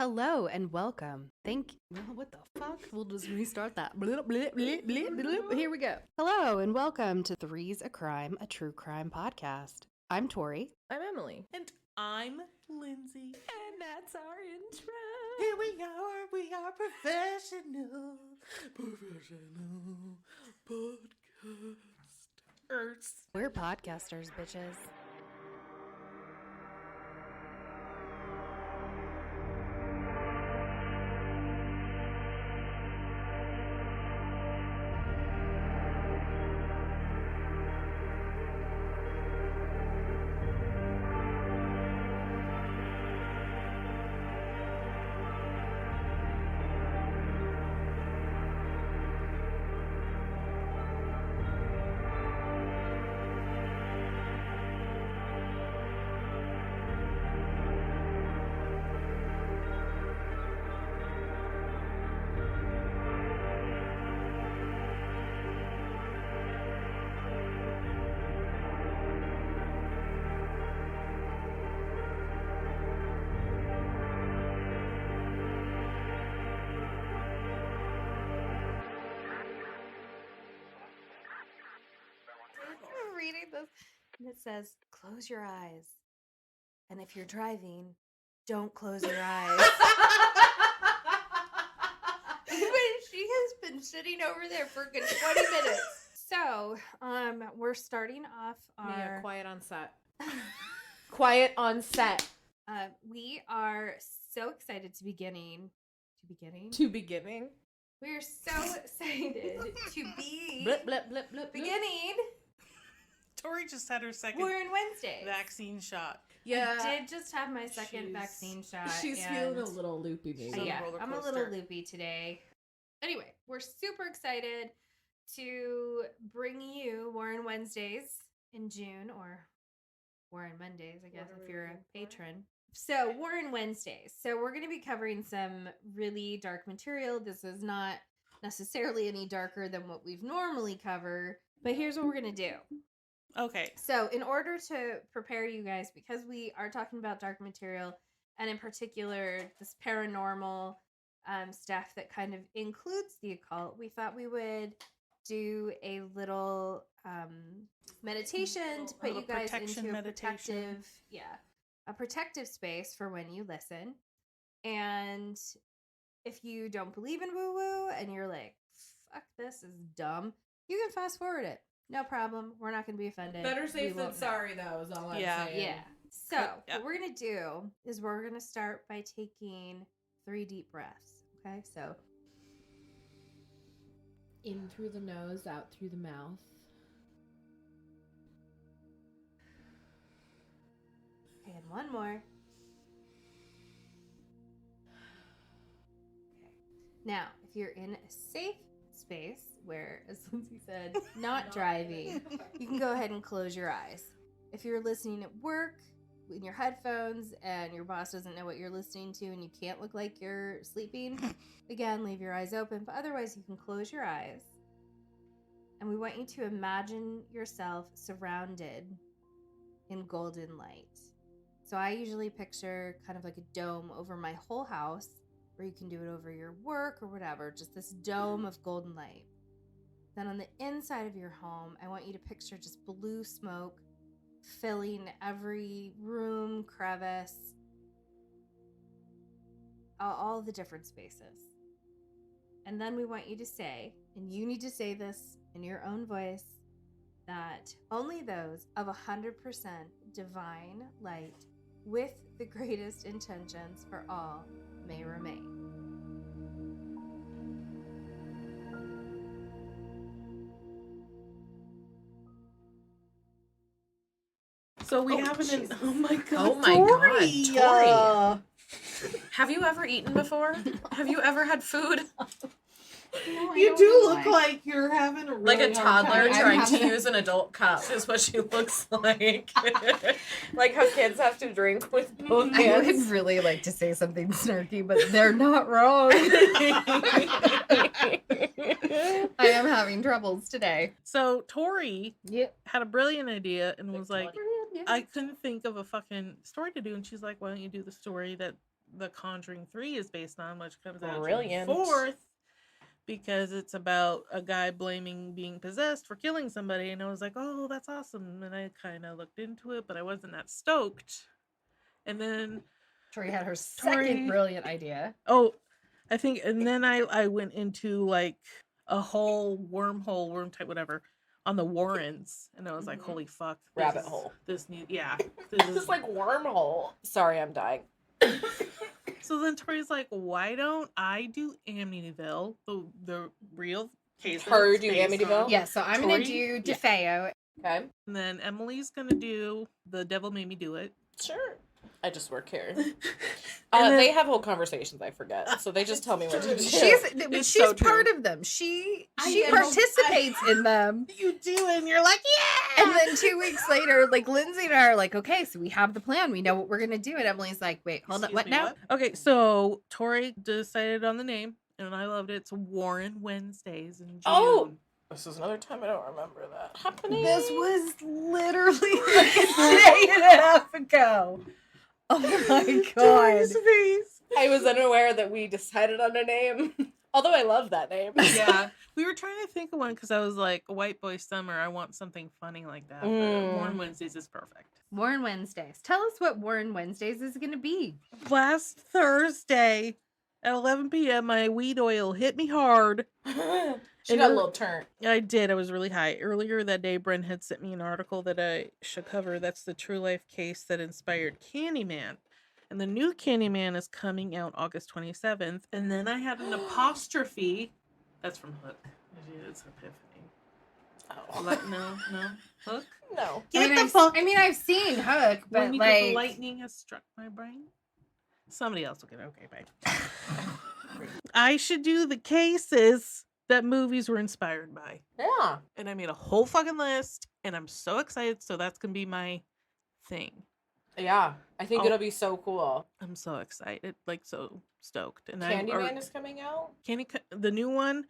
Hello and welcome. What the fuck? We'll just restart that. Blip, blip, blip, blip, blip. Here we go. Hello and welcome to Three's a Crime, a true crime podcast. I'm Tori. I'm Emily. And I'm Lindsey. And that's our intro. Here we are professional podcasters. We're podcasters, bitches. Reading this, and it says, close your eyes. And if you're driving, don't close your eyes. She has been sitting over there for a good 20 minutes. So, we're starting off our... quiet on set. Quiet on set. We are so excited to beginning. We're so excited to be Blip, blip, blip, blip. beginning Tori just had her second Warren Wednesdays. vaccine shot. Yeah. I did just have my second vaccine shot. She's and feeling a little loopy, maybe. So- yeah, roller I'm a coaster. little loopy today. Anyway, we're super excited to bring you Warren Wednesdays in June, or Warren Mondays, I guess, What are if we you're a looking for? patron. So, Warren Wednesdays. So, we're going to be covering some really dark material. This is not necessarily any darker than what we've normally cover, but here's what we're going to do. Okay. So, in order to prepare you guys, because we are talking about dark material, and in particular, this paranormal stuff that kind of includes the occult, we thought we would do a little meditation to put little you guys protection into a meditation. protective space for when you listen. And if you don't believe in woo-woo and you're like, fuck, this is dumb, you can fast forward it. No problem. We're not going to be offended. Better We safe than won't know. sorry, though, is all I'm Yeah. saying. Yeah. So, Yeah. what we're going to do is we're going to start by taking 3 deep breaths. Okay? So, In through the nose, out through the mouth. okay, and one more. Okay. Now, if you're in a safe space where, as Lindsay said, not driving, you can go ahead and close your eyes. If you're listening at work in your headphones and your boss doesn't know what you're listening to and you can't look like you're sleeping, again, leave your eyes open. But otherwise, you can close your eyes. And we want you to imagine yourself surrounded in golden light. So I usually picture kind of like a dome over my whole house, or you can do it over your work or whatever, just this dome of golden light. Then on the inside of your home, I want you to picture just blue smoke filling every room, crevice, all the different spaces. And then we want you to say, and you need to say this in your own voice, that only those of 100% divine light with the greatest intentions for all may remain. So we Oh, have Jesus. oh my god. Oh my Tori. God, Have you ever eaten before? Have you ever had food? No, I You don't do know look why. like you're having a really Like a hard toddler time. trying to use an adult cup is what she looks like. Like how kids have to drink with both I would hands. really like to say something snarky, but they're not wrong. I am having troubles today. So Tori Yep. had a brilliant idea and was like, I couldn't think of a fucking story to do, and she's like, why don't you do the story that the Conjuring 3 is based on, which comes out Brilliant. June 4th, because it's about a guy blaming being possessed for killing somebody, and I was like, oh, that's awesome. And I kind of looked into it, but I wasn't that stoked. And then Tori had her second brilliant idea. oh, I think, and then I went into like a whole worm type whatever on the Warrens, and I was like, holy fuck, Rabbit hole. This need, yeah, This is like wormhole. Sorry, I'm dying. So then Tori's like, why don't I do Amityville, the real case? Her do Amityville? Yeah, so I'm going to Tori? do DeFeo. Okay. And then Emily's gonna do The Devil Made Me Do It. Sure. I just work here. then- They have whole conversations I forget, so they just tell me what to do. It's She's so true. part of them. She know. participates in them. You do, and you're like, yeah! And then 2 weeks later, like Lindsay and I are like, okay, so we have the plan. We know what we're gonna do. And Emily's like, wait, hold on, Excuse what me, now? Okay, so Tori decided on the name, and I loved it. It's Warren Wednesdays in June. Oh! This is another time I don't remember that happening. This was literally like a day and a half ago. Oh my god. Tori's face. I was unaware that we decided on a name. Although I love that name. Yeah, we were trying to think of one because I was like, White Boy Summer. I want something funny like that. But Warren Wednesdays is perfect. Warren Wednesdays. Tell us what Warren Wednesdays is gonna be. Last Thursday at 11 p.m., my weed oil hit me hard. She got a little turnt. I did. I was really high. Earlier that day, Brent had sent me an article that I should cover. That's the true life case that inspired Candyman. And the new Candyman is coming out August 27th. And then I had an apostrophe. That's from Hook. It's Epiphany. Oh. No. Hook? No. Get the fuck. I mean, I've seen Hook, but When you like the lightning has struck my brain. Somebody else will get it. Okay, bye. I should do the cases that movies were inspired by. Yeah. And I made a whole fucking list, and I'm so excited. So that's gonna be my thing. Yeah. I think it'll be so cool. I'm so excited, like so stoked. And Candyman is coming out? The new one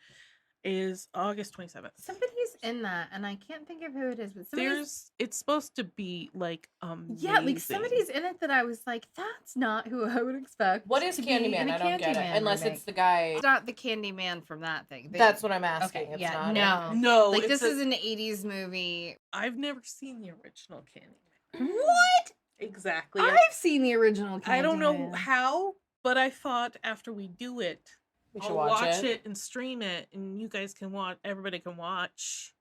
is August 27th. somebody's in that, and I can't think of who it is, but somebody's It's supposed to be like yeah, like amazing. somebody's in it that I was like, that's not who I would expect. What is to be Candyman? in a I don't get it. Candyman Unless remake. it's the guy. It's not the Candyman from that thing. That's what I'm asking. Okay, It's yeah, not no. No, Like it's this is an 80s movie. I've never seen the original Candyman. What? Exactly. I've seen the original Candyman. I don't know how, but I thought after we do it, We should I'll watch it. and stream it, and you guys can watch. Everybody can watch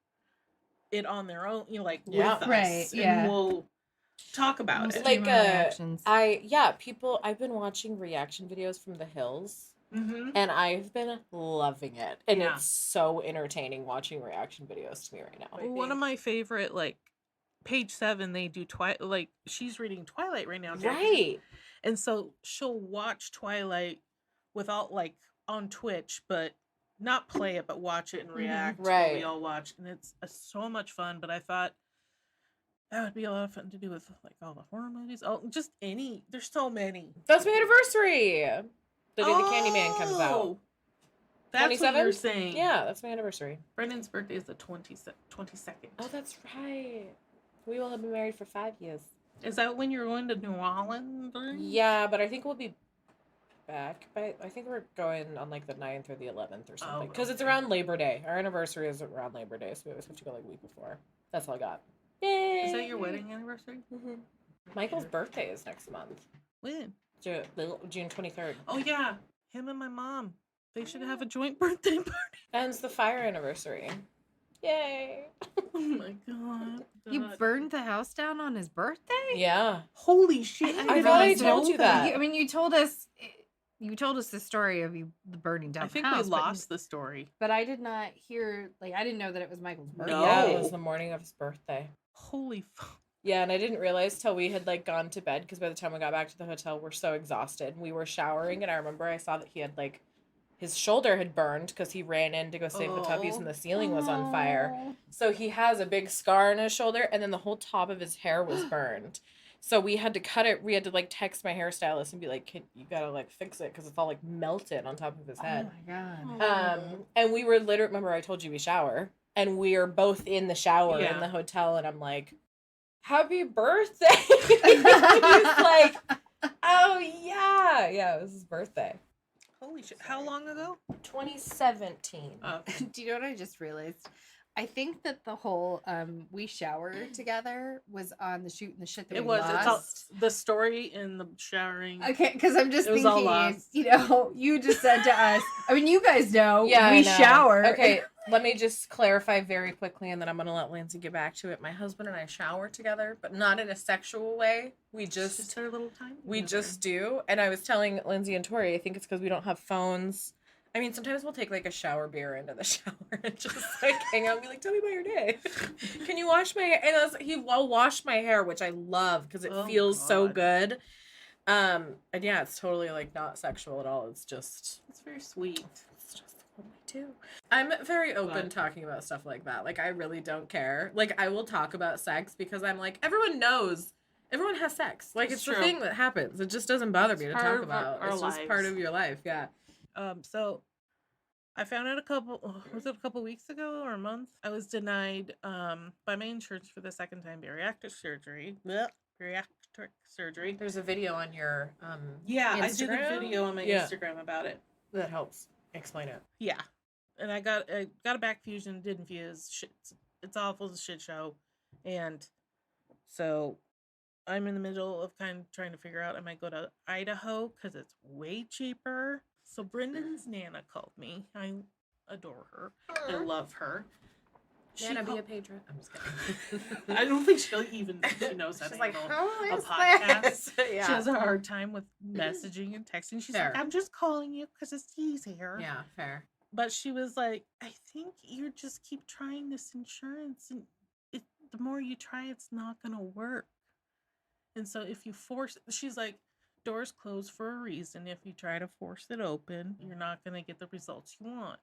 it on their own. You know, like Yeah. with us, Right, and yeah. we'll talk about it. Like, reactions. I've been watching reaction videos from The Hills, Mm-hmm. and I've been loving it. And Yeah. it's so entertaining watching reaction videos to me right now. One of my favorite, like, page 7, they do Twilight. Like, she's reading Twilight right now, Jackie. Right. And so she'll watch Twilight without, like, on Twitch, but not play it, but watch it and react. Right. We all watch, and it's so much fun. But I thought that would be a lot of fun to do with like all the horror movies. Oh, just any. There's so many. That's my anniversary. The day the Candyman comes out. Oh, that's what you're 27th? saying. Yeah, that's my anniversary. Brendan's birthday is the 22nd. Oh, that's right. We will have been married for 5 years. Is that when you're going to New Orleans? Yeah, but I think we'll be back. But I think we're going on like the 9th or the 11th or something. Because it's okay. around Labor Day. Our anniversary is around Labor Day, so we always have to go like a week before. That's all I got. Yay! Is that your wedding anniversary? Mm-hmm. Michael's birthday is next month. When? June 23rd. Oh yeah, him and my mom. They should have a joint birthday party. And it's the fire anniversary. Yay! Oh my god. You burned the house down on his birthday? Yeah. Holy shit! I thought I told you that. I mean, you told us the story of you burning down I think the house. we lost the story. but I did not hear. Like, I didn't know that it was Michael's birthday. No. Yeah, it was the morning of his birthday. Holy fuck. Yeah, and I didn't realize till we had like gone to bed because by the time we got back to the hotel, we're so exhausted. We were showering, and I remember I saw that he had like his shoulder had burned because he ran in to go save the puppies, and the ceiling was on fire. So he has a big scar on his shoulder, and then the whole top of his hair was burned. So we had to cut it. We had to like text my hairstylist and be like, you gotta like fix it because it's all like melted on top of his head. Oh my god. And we were literally, remember I told you we shower, and we are both in the shower in the hotel, and I'm like, happy birthday. He's like, Oh yeah, yeah. It was his birthday, Holy shit! How long ago? 2017. Oh, Do you know what I just realized? I think that the whole we shower together was on the shoot and the shit that it we was. lost. It's all the story in the showering. Okay, because I'm just It was all thinking, lost. you know, you just said to us. I mean, you guys know, Yeah, we I know. shower. Okay, let me just clarify very quickly, and then I'm gonna let Lindsay get back to it. My husband and I shower together, but not in a sexual way. We It's just our little time. we together. just do. And I was telling Lindsay and Tori, I think it's because we don't have phones. I mean, sometimes we'll take like a shower beer into the shower and just like hang out and be like, "Tell me about your day. Can you wash my hair?" And I'll wash my hair, which I love because it Oh, feels so God. good. And yeah, it's totally like not sexual at all. It's just very sweet. it's just what we do. I'm very open But- talking about stuff like that. Like I really don't care. Like I will talk about sex because I'm like everyone knows. Everyone has sex. Like it's the true. thing that happens. It just doesn't bother me to part talk of about. our It's just part lives. of your life. Yeah. So I found out was it a couple weeks ago or a month? I was denied by my insurance for the second time bariatric surgery. Blech, bariatric surgery. There's a video on your Yeah, I did a Instagram? video on my Yeah. Instagram about it. that helps explain it. Yeah. And I got a back fusion, didn't fuse. Shit, it's awful, it's a shit show. And so I'm in the middle of kind of trying to figure out I might go to Idaho because it's way cheaper. So Brendan's Nana called me. I adore her. I love her. Nana, be called- a patron. I'm just kidding. I don't think she knows how She's to like, handle how a is podcast. this? She has a hard time with messaging and texting. She's Fair. like, I'm just calling you because it's easier. Yeah, fair. But she was like, I think you just keep trying this insurance, and the more you try, it's not gonna work. And so if you force, she's like, doors close for a reason. If you try to force it open, you're not gonna get the results you want.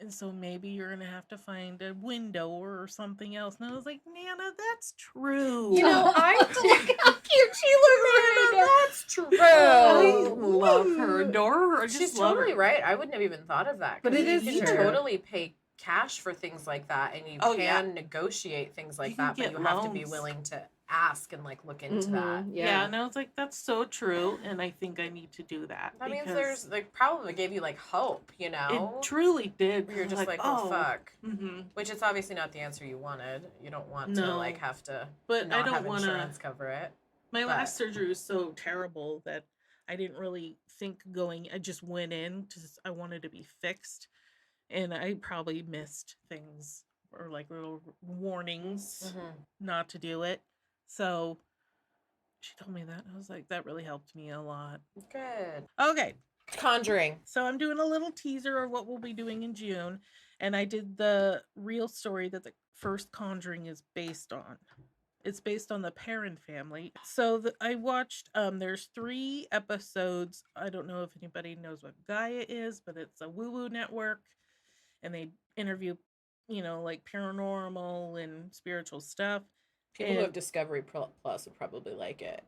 And so maybe you're gonna have to find a window or something else. And I was like, Nana, that's true. You know, I Look how cute she looks right now. that's true. I love her, adore her. I just She's love totally her. right. I wouldn't have even thought of that. But 'cause it is you can true. totally pay cash for things like that, and you Oh, can yeah. negotiate things like You can that, but get you have to be loans. willing to ask and like look into that. Yeah, and I was like, that's so true, and I think I need to do that. That means because there's like probably gave you like hope, you know? it truly did. Where you're I was just like, oh fuck. Mm-hmm. Which is obviously not the answer you wanted. You don't want to No. like have to But not I don't have want insurance to. cover it. My but- last surgery was so terrible that I didn't really think going. I just went in because I wanted to be fixed, and I probably missed things or like little warnings not to do it. So she told me that. I was like, that really helped me a lot. Good. Okay, Conjuring. so I'm doing a little teaser of what we'll be doing in June, and I did the real story that the first Conjuring is based on. It's based on the Perron family. So I watched. There's 3 episodes. I don't know if anybody knows what Gaia is, but it's a woo-woo network, and they interview, like paranormal and spiritual stuff. People who And- have Discovery Plus would probably like it.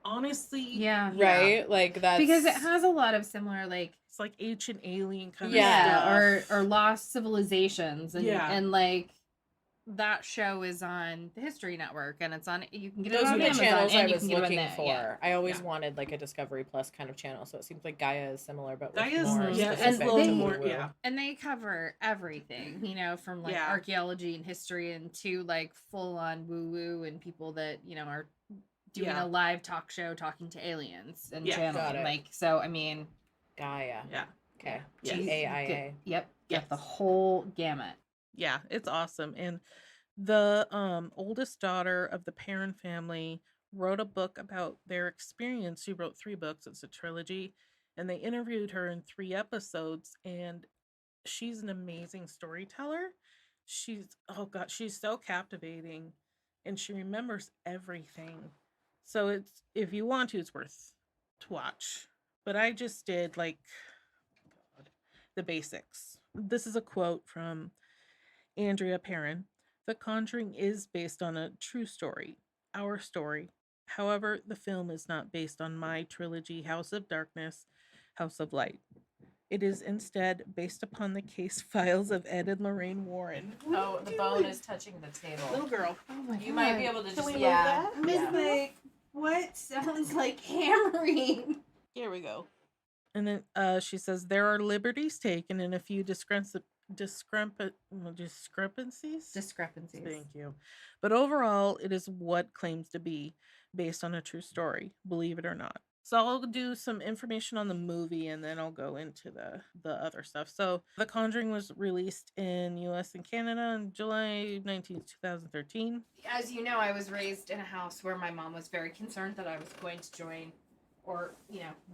Honestly, Yeah. Right? Like that's Because it has a lot of similar, like, it's like ancient alien kind Yeah, of stuff. or lost civilizations, and Yeah. and like that show is on the History Network, and it's on. You can get it those on are the Amazon, channels and I you was can get it on looking there, for. yeah. I always Yeah. wanted like a Discovery Plus kind of channel, so it seems like Gaia is similar, but with Gaia's more yeah, specific and to they- woo-woo. yeah. And they cover everything, from like Yeah. archaeology and history, and to like full on woo woo, and people that are doing Yeah. a live talk show talking to aliens and Yeah, got channeling. it. Like, so I mean, Gaia. Yeah. Okay. Yes. GAIA. Yep. Yes. The whole gamut. Yeah, it's awesome. And the oldest daughter of the Perron family wrote a book about their experience. She wrote 3 books. It's a trilogy. And they interviewed her in 3 episodes. And she's an amazing storyteller. She's so captivating. And she remembers everything. So if you want to, it's worth to watch. But I just did the basics. This is a quote from Andrea Perron. The Conjuring is based on a true story, our story. However, the film is not based on my trilogy, House of Darkness, House of Light. It is instead based upon the case files of Ed and Lorraine Warren. Oh, the bone is touching the table. Little girl. Oh my You might be able to Can just we move yeah. that? I'm just like, What sounds like hammering? Here we go. And then she says there are liberties taken and a few discrepancies. Discrepancies. Thank you. But overall, it is what claims to be based on a true story, believe it or not. So I'll do some information on the movie and then I'll go into the other stuff. So The Conjuring was released in US and Canada on July 19th, 2013. As you know, I was raised in a house where my mom was very concerned that I was going to join or,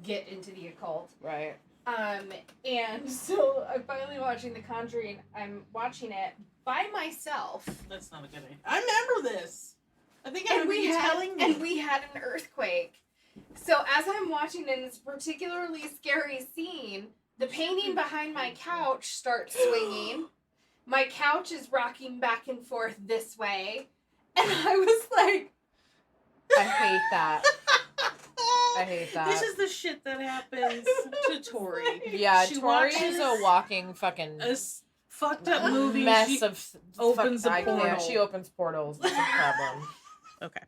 get into the occult. Right. And so I'm finally watching The Conjuring. I'm watching it by myself. That's not a good idea. I remember this. I think I And remember you telling me. And we had an earthquake. So as I'm watching this particularly scary scene, the painting behind my couch starts swinging. My couch is rocking back and forth this way. And I was like, I hate that. I hate that. This is the shit that happens to Tori. Yeah, She Tori is watches a walking fucking a fucked up movie. mess She of opens a I can't. portal. She opens portals. That's a problem. Okay.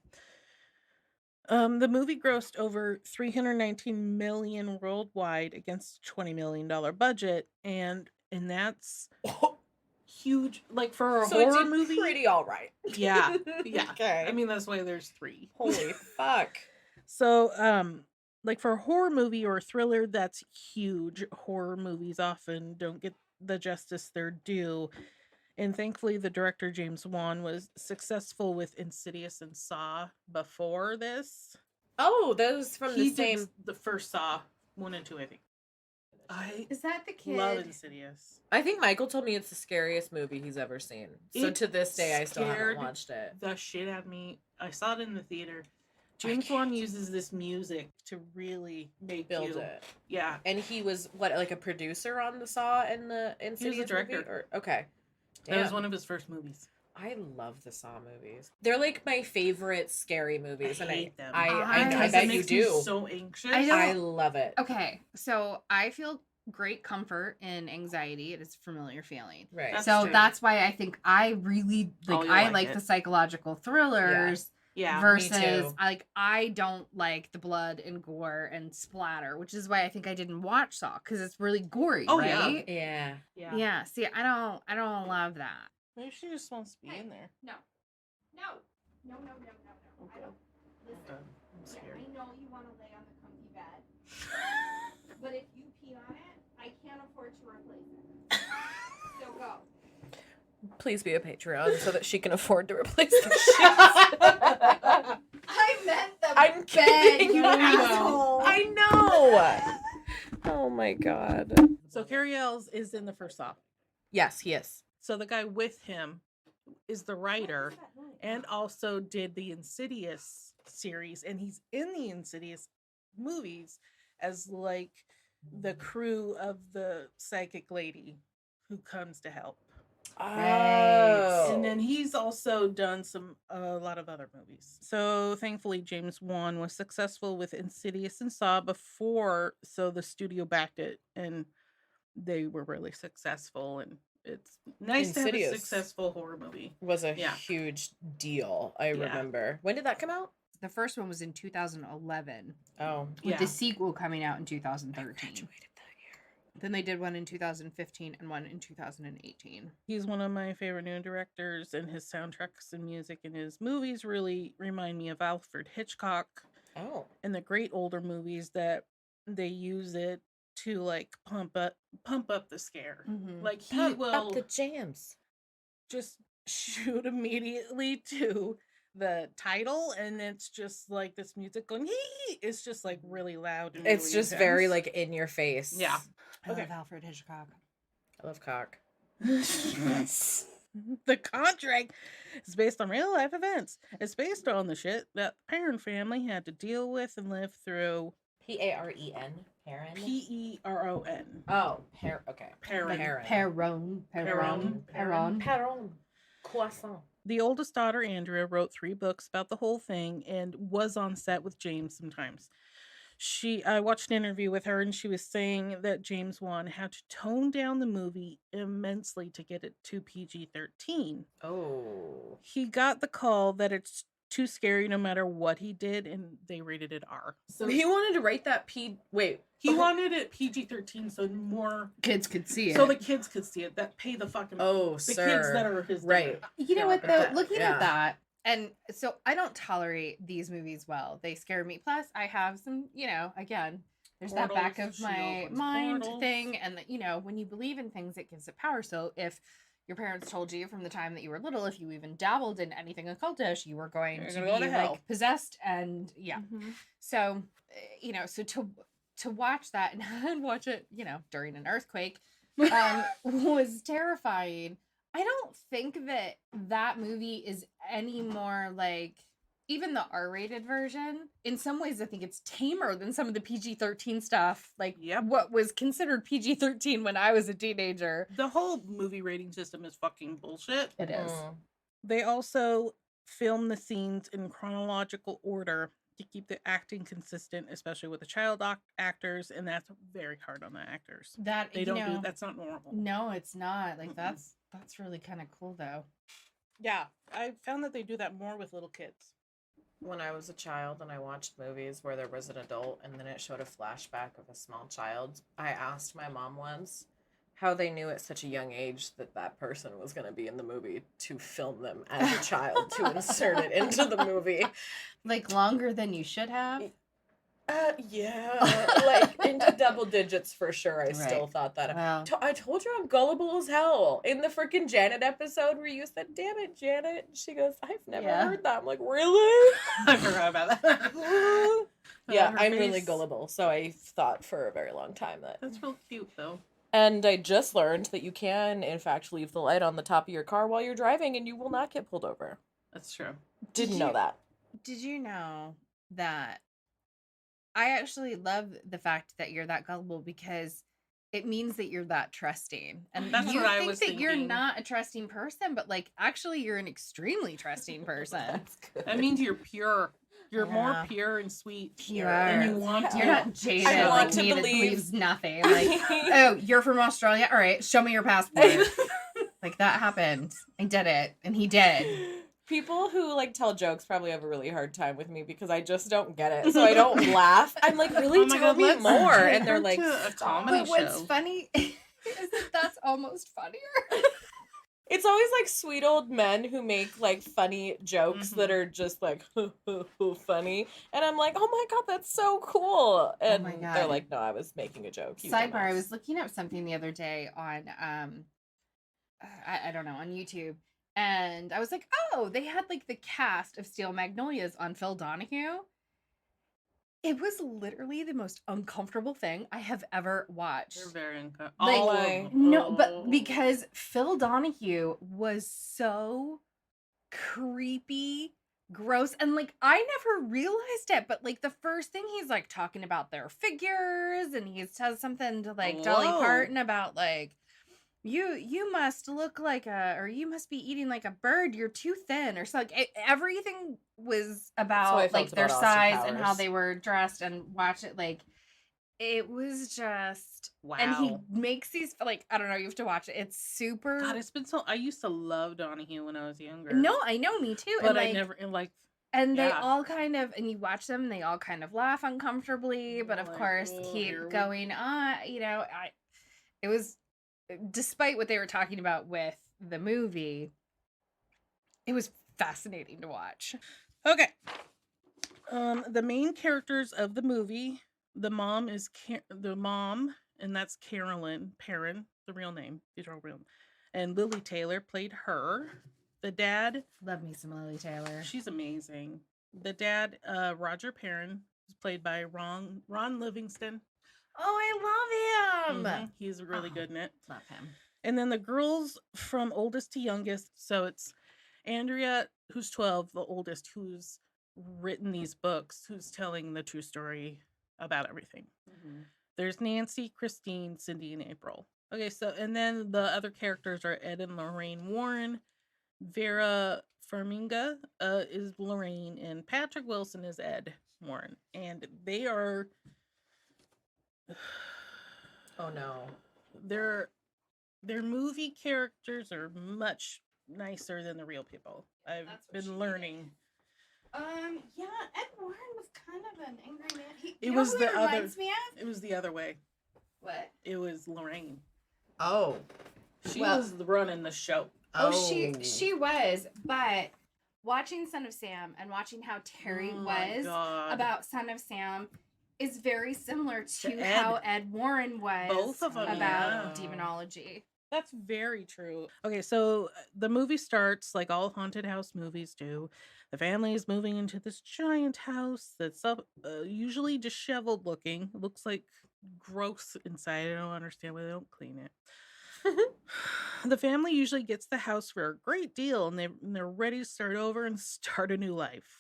The movie grossed over $319 million worldwide against a $20 million budget, and that's huge. Like for a So it horror did movie, pretty all right. yeah, yeah. Okay. I mean, that's why there's 3. Holy fuck. So, like for a horror movie or a thriller, that's huge. Horror movies often don't get the justice they're due. And thankfully, the director, James Wan, was successful with Insidious and Saw before this. Oh, those from He the same. did the first Saw, 1 and 2, I think. I is that the kid? love Insidious. I think Michael told me it's the scariest movie he's ever seen. So It to this day, I still haven't scared watched it. The shit out of me. I saw it in the theater. James Wan uses this music to really make Build you, it. yeah. And he was like a producer on the Saw and the Insidious director. movie? Okay. That was Damn. one of his first movies. I love the Saw movies. They're like my favorite scary movies, I and hate them. I Because bet it you makes me do. so anxious. I don't- I love it. Okay, so I feel great comfort in anxiety. It is a familiar feeling. Right. That's So true. that's why I think I really Oh, like. you I like like it. the psychological thrillers Yeah. versus too. I don't like the blood and gore and splatter, which is why I think I didn't watch Saw because it's really gory, Oh, yeah. right? Yeah. Yeah. Yeah. See, I don't love that. Maybe she just wants to be Hey. in there. No. I don't. Okay. Listen. I'm Yeah, scared. I know you want to lay on the comfy bed, but if you pee on it, I can't afford to replace it. So go. Please be a Patreon so that she can afford to replace the shit. I meant the I'm bed, kidding. you I know. asshole. I know. Oh my god. So Carrie Ells is in the first Saw. Yes, he is. So the guy with him is the writer and also did the Insidious series, and he's in the Insidious movies as like the crew of the psychic lady who comes to help. Oh. And then he's also done a lot of other movies. So thankfully James Wan was successful with Insidious and Saw before, so the studio backed it and they were really successful, and it's nice to have a Insidious successful horror movie. was a Yeah. huge deal. I Yeah. remember. When did that come out? The first one was in 2011, Oh, with Yeah. the sequel coming out in 2013. graduated that year. Then they did one in 2015 and one in 2018. He's one of my favorite new directors, and his soundtracks and music in his movies really remind me of Alfred Hitchcock Oh, and the great older movies that they use it to like pump up the scare. Mhm. Like he pump will up the jams. just shoot immediately to the title, and it's just like this music going hee. It's just like really loud. And It's really just very intense. like in your face. Yeah. I Okay. love Alfred Hitchcock. I love cock. The Conjuring is based on real life events. It's based on the shit that the Perron family had to deal with and live through. P-A-R-E-N. Perron. Peron. Oh, okay. Perron. Perron. Perron. Perron. Croissant. The oldest daughter, Andrea, wrote 3 books about the whole thing and was on set with James sometimes. I watched an interview with her, and she was saying that James Wan had to tone down the movie immensely to get it to PG-13. Oh. He got the call that too scary no matter what he did, and they rated it R. So he wanted to write that He wanted it PG-13 so more Kids could see it. so the kids could see it. That pay the fucking Oh, the sir. kids that are his Right. You know what though? that- Looking yeah. at that, and so I don't tolerate these movies well. They scare me. Plus, I have some, again, there's that back Portals, of my she opens mind portals. thing, and when you believe in things, it gives it power. So if your parents told you from the time that you were little, if you even dabbled in anything occultish, you were going You're to gonna be go to hell. like possessed, and So so to watch that and watch it, during an earthquake, was terrifying. I don't think that movie is any more like even the R-rated version. In some ways, I think it's tamer than some of the PG-13 stuff. Like what was considered PG-13 when I was a teenager. The whole movie rating system is fucking bullshit. It is. They also film the scenes in chronological order to keep the acting consistent, especially with the child actors, and that's very hard on the actors. That They don't do that's not normal. No, it's not. Like that's really kind of cool though. Yeah, I found that they do that more with little kids. When I was a child and I watched movies where there was an adult and then it showed a flashback of a small child, I asked my mom once how they knew at such a young age that person was going to be in the movie to film them as a child to insert it into the movie. Like longer than you should have? Yeah, like into double digits for sure. I still thought that. Wow. I told you I'm gullible as hell. In the freaking Janet episode where you said, "Damn it, Janet," she goes, "I've never heard that." I'm like, really? I forgot about that. Yeah, Her I'm really face. gullible. So I thought for a very long time that. That's real cute, though. And I just learned that you can, in fact, leave the light on the top of your car while you're driving and you will not get pulled over. That's true. Didn't know that. Did you know that I actually love the fact that you're that gullible because it means that you're that trusting. And That's you what I think was that you're thinking. not a trusting person, but like actually you're an extremely trusting person. That's good. That means you're pure. You're more Yeah. pure and sweet. Pure. And you want to. You're not jaded I want like to me that believe- believes nothing. Like, oh, you're from Australia? All right, show me your passport. Like that happened. I did it. And he did. People who like tell jokes probably have a really hard time with me because I just don't get it. So I don't laugh. I'm like, really, Oh my tell God, me let's more. take And they're her like, to a "Stop." comedy But what's show. funny is that that's almost funnier. It's always like sweet old men who make like funny jokes that Mhm. are just like funny. And I'm like, oh my God, that's so cool. And my they're God. like, no, I was making a joke. you Sidebar, I dumbass." was looking up something the other day on I don't know, on YouTube, and I was like, oh, they had like the cast of Steel Magnolias on Phil Donahue. It was literally the most uncomfortable thing I have ever watched. They're very uncomfortable. Like, All of I- them. No, but because Phil Donahue was so creepy, gross, and like I never realized it, but like the first thing he's like talking about their figures, and he says something to like Dolly Whoa. Parton about like you must look like or you must be eating like a bird, you're too thin, or so like everything was how I about felt like their about Austin size and how Powers. they were dressed, and watch it like it was just Wow. and he makes these like I don't know, you have to watch it. It's super. God, it's been so. I used to love Donahue when I was younger. No, I know, me too. but and I like, never like. and they yeah. all kind of, and you watch them, and they all kind of laugh uncomfortably, but of Like, course oh, keep here we- going on. It was, despite what they were talking about with the movie, it was fascinating to watch. Okay. The main characters of the movie, the mom is the mom, and that's Carolyn Perron, the real name. These are all real. And Lily Taylor played her. The dad, Love me some Lily Taylor. she's amazing. The dad, Roger Perron, is played by Ron Livingston. Oh, I love him. Mhm, he's really Oh. good in it. Love him. And then the girls from oldest to youngest. So it's Andrea, who's 12, the oldest, who's written these books, who's telling the true story about everything. There's Nancy, Christine, Cindy, and April. Okay, so, and then the other characters are Ed and Lorraine Warren. Vera Farmiga is Lorraine, and Patrick Wilson is Ed Warren. And they are, Oh no. their movie characters are much nicer than the real people. I've that's what she been learning. Yeah, Ed Warren was kind of an angry man. It was who the he other. reminds me of? It was the other way. What? It was Lorraine. Oh. She was running the show. Oh, she was, but watching Son of Sam and watching how Terry was about Son of Sam is very similar to how Ed Warren was Both of them about demonology. That's very true. Okay, so the movie starts like all haunted house movies do. The family is moving into this giant house that's usually disheveled looking. It looks like gross inside. I don't understand why they don't clean it. The family usually gets the house for a great deal, and they're ready to start over and start a new life.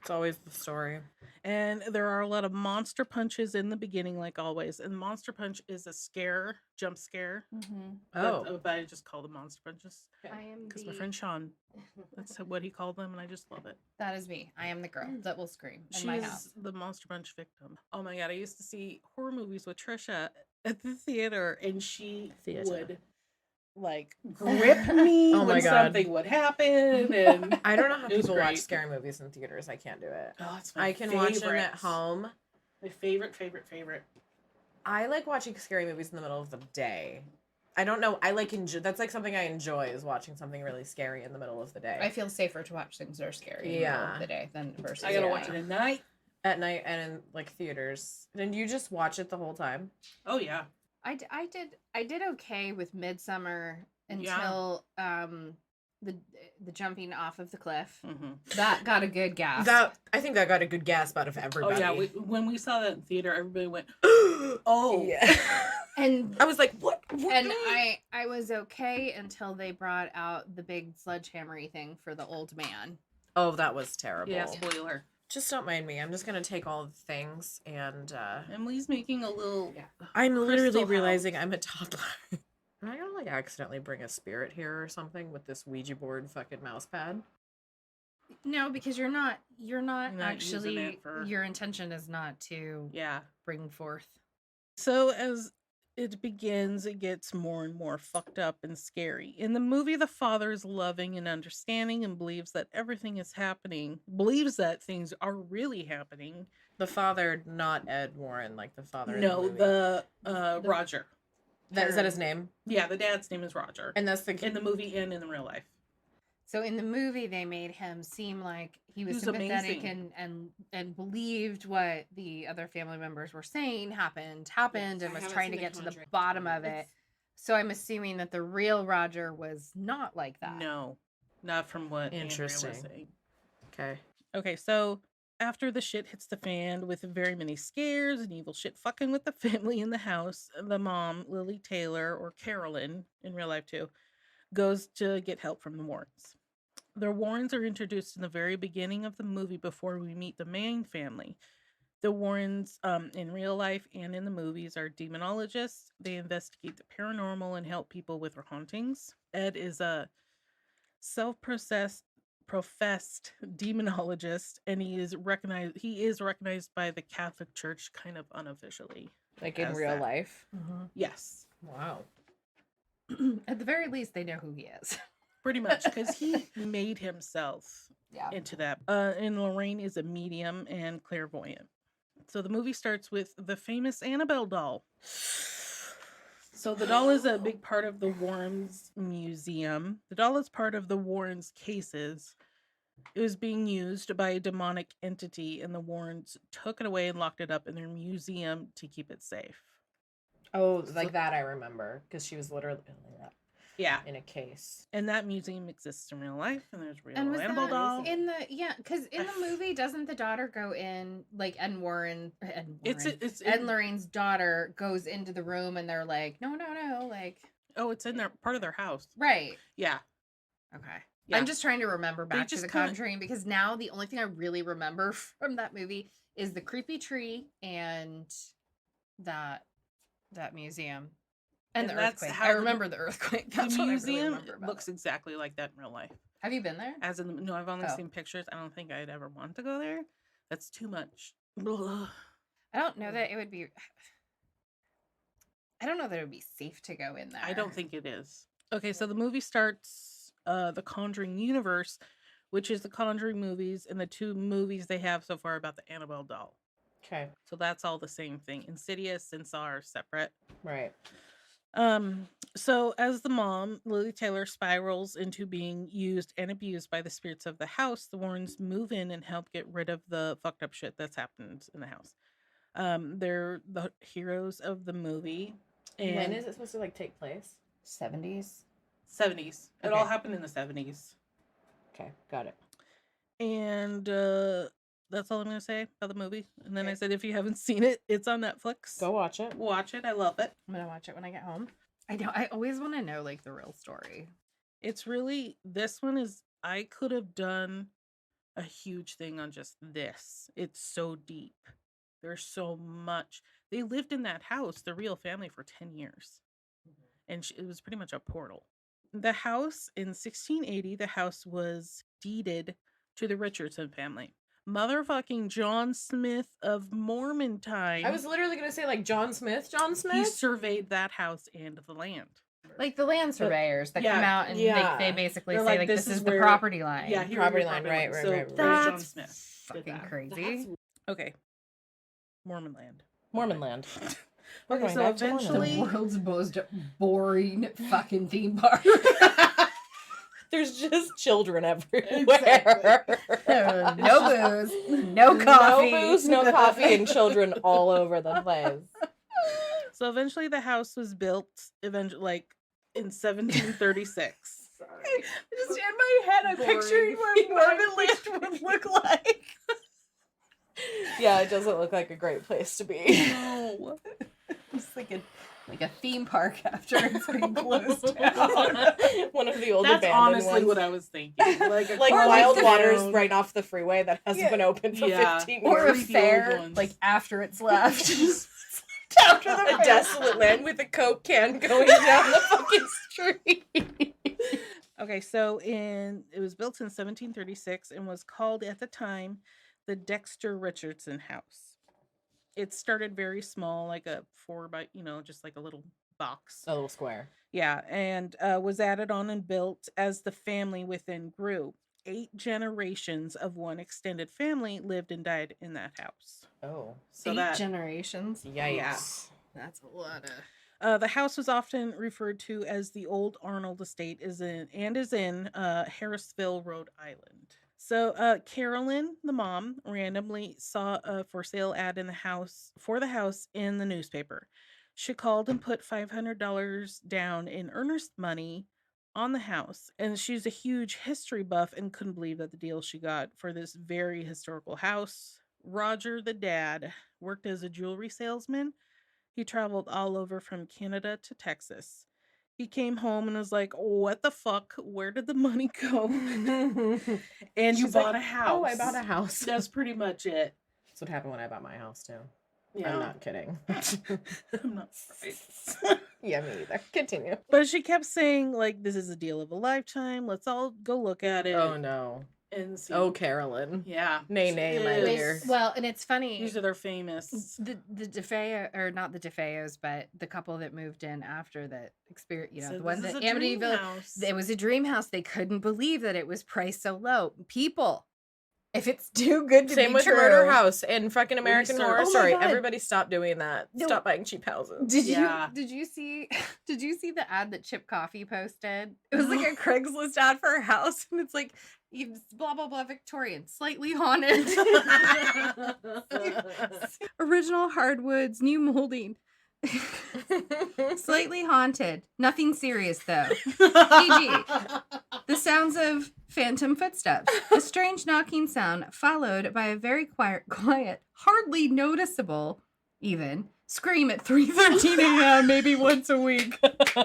It's always the story. And there are a lot of monster punches in the beginning, like always. And Monster Punch is a jump scare. Mm-hmm. But I just call them Monster Punches. I am Because my friend Sean, that's what he called them, and I just love it. That is me. I am the girl that will scream in She's my house. the Monster Punch victim. Oh my god, I used to see horror movies with Trisha at the theater, and she would like grip me Oh my when God. something would happen. And I don't know how It was people watch great. scary movies in theaters. I can't do it. oh, it's my I can watch them at favorite. home. My favorite. I like watching scary movies in the middle of the day. I don't know. I like that's like something I enjoy is watching something really scary in the middle of the day. I feel safer to watch things that are scary in the middle of the day than versus I gotta watch it at night. At night and in like theaters. And you just watch it the whole time? Oh yeah. I did okay with Midsummer until the jumping off of the cliff. Mm-hmm. That got a good gasp. I think that got a good gasp out of Oh everybody. yeah. When we saw that in theater, everybody went, "Oh." Yeah. And I was like, what? and I was okay until they brought out the big sledgehammery thing for the old man. Oh, that was terrible. Yeah. Spoiler. Just don't mind me. I'm just gonna take all the things and Emily's making a little. Yeah. I'm literally Crystal realizing house. I'm a toddler. Am I gonna like accidentally bring a spirit here or something with this Ouija board fucking mouse pad? No, because you're not You're not using actually it for- your intention is not to Yeah. bring forth. So as it begins, it gets more and more fucked up and scary. In the movie, the father is loving and understanding and believes that everything is happening, believes that things are really happening. The father, not Ed Warren, like the father. No, in the movie. the Roger. Is that his name? Yeah, the dad's name is Roger. And that's the In the movie and in the real life. So in the movie, they made him seem like he was He was sympathetic amazing. and believed what the other family members were saying happened, and I was haven't trying to seen the get to the Conjuring. bottom of it. So I'm assuming that the real Roger was not like that. No, not from what Andrea was Interesting. saying. Okay. Okay, so after the shit hits the fan with very many scares and evil shit fucking with the family in the house, the mom, Lily Taylor, or Carolyn, in real life too, goes to get help from the Warrens. The Warrens are introduced in the very beginning of the movie before we meet the main family. The Warrens, in real life and in the movies, are demonologists. They investigate the paranormal and help people with their hauntings. Ed is a professed demonologist, and he is recognized by the Catholic Church kind of unofficially. Like in as real that. life. Yes, Wow. At the very least, they know who he is. pretty much, because he made himself Yeah. into that. And Lorraine is a medium and clairvoyant. So the movie starts with the famous Annabelle doll. So the doll is a big part of the Warrens museum. The doll is part of the Warrens cases. It was being used by a demonic entity, and the Warrens took it away and locked it up in their museum to keep it safe. Oh, like that I remember. Because she was literally Yeah. in a case. And that museum exists in real life, and there's real And was Annabelle doll. that in the because in the movie doesn't the daughter go in like Ed Lorraine's daughter goes into the room and they're like no like Oh, it's in their part of their house. right Yeah. okay Yeah. I'm just trying to remember back to just the kinda- Conjuring because now the only thing I really remember from that movie is the creepy tree and that museum and the that's earthquake. how I the- remember the earthquake. The That's what I really museum remember about looks it. exactly like that in real life. Have you been there? As in, no, I've only Oh. seen pictures. I don't think I'd ever want to go there. That's too much. Ugh. I don't know that it would be. I don't know that it would be safe to go in there. I don't think it is. Okay, so the movie starts the Conjuring universe which is the Conjuring movies and the 2 movies they have so far about the Annabelle doll. Okay. So that's all the same thing. Insidious and Saw are separate. Right. So as the mom, Lily Taylor, spirals into being used and abused by the spirits of the house, the Warrens move in and help get rid of the fucked up shit that's happened in the house. They're the heroes of the movie. And When is it supposed to like take place? 70s. 70s. It Okay. all happened in the 70s. Okay, got it. And that's all I'm going to say about the movie. And then I Okay. said, if you haven't seen it, it's on Netflix. Go watch it. Watch it. I love it. I'm gonna watch it when I get home. I know. I always want to know like the real story. It's really, this one is, I could have done a huge thing on just this. It's so deep. There's so much. They lived in that house, the real family, for 10 years. And it was pretty much a portal. The house, in 1680, the house was deeded to the Richardson family. Motherfucking John Smith of Mormon time. I was literally gonna say like John Smith. John He Smith. surveyed that house and the land. Like the land surveyors that yeah, come out and yeah. they basically They're say like, like this this is is the where- property line. Yeah, here Property are your line, right, lines. right, So right, right. there's John That's Smith. did fucking that. crazy. Okay. Mormon land. Mormon land. We're Okay, going so back to eventually- Mormon. world's most boring fucking theme park. There's just children everywhere. Exactly. No booze, no coffee. No booze, no coffee, and children all over the place. So eventually the house was built like in 1736. Just in my head, I'm picturing what Mormon land would look like. Yeah, it doesn't look like a great place to be. No. It's like a theme park after it's been closed down. One of the old That's abandoned honestly ones. what I was thinking. Like Wild town. Waters right off the freeway that hasn't Yeah. been open for Yeah. 15 Or years. a Creepy fair, old ones. like after it's left. After the A fair. desolate land with a Coke can going down the fucking street. Okay, so it was built in 1736 and was called at the time the Dexter Richardson House. It started very small, like a 4 by, just like a little box. A little square. Yeah, and was added on and built as the family within grew. 8 generations of one extended family lived and died in that house. Oh. So 8 generations. Yikes. That's a lot of. The house was often referred to as the Old Arnold Estate is in Harrisville, Rhode Island. So Carolyn, the mom, randomly saw a for sale ad in the house in the newspaper. She called and put $500 down in earnest money on the house, and she's a huge history buff and couldn't believe that the deal she got for this very historical house. Roger, the dad, worked as a jewelry salesman. He traveled all over from Canada to Texas. He came home and was like, what the fuck? Where did the money go? And you She's bought like, a house. Oh, I bought a house. That's pretty much it. That's what happened when I bought my house, too. Yeah. I'm not kidding. I'm not surprised. Yeah, me either. Continue. But she kept saying, like, this is a deal of a lifetime. Let's all go look at it. Oh, no. And see. Oh, Carolyn. Yeah. Nay, she nay, my is. dear. Well, and it's funny. Usually they're famous. The DeFeo, or not the DeFeos, but the couple that moved in after that experience, So the one this is that a dream Amityville, house. it was a dream house. They couldn't believe that it was priced so low. People, if it's too good to Same be with true, Murder House and fucking American Research. Horror Oh my Story. God. Everybody stop doing that. No. Stop buying cheap houses. Did Yeah. you see the ad that Chip Coffee posted? It was like a Craigslist ad for a house, and it's like blah blah blah Victorian, slightly haunted, original hardwoods, new molding, slightly haunted, nothing serious though. PG. The sounds of phantom footsteps, a strange knocking sound followed by a very quiet, hardly noticeable, even scream at 3:13 a.m. maybe once a week. Twice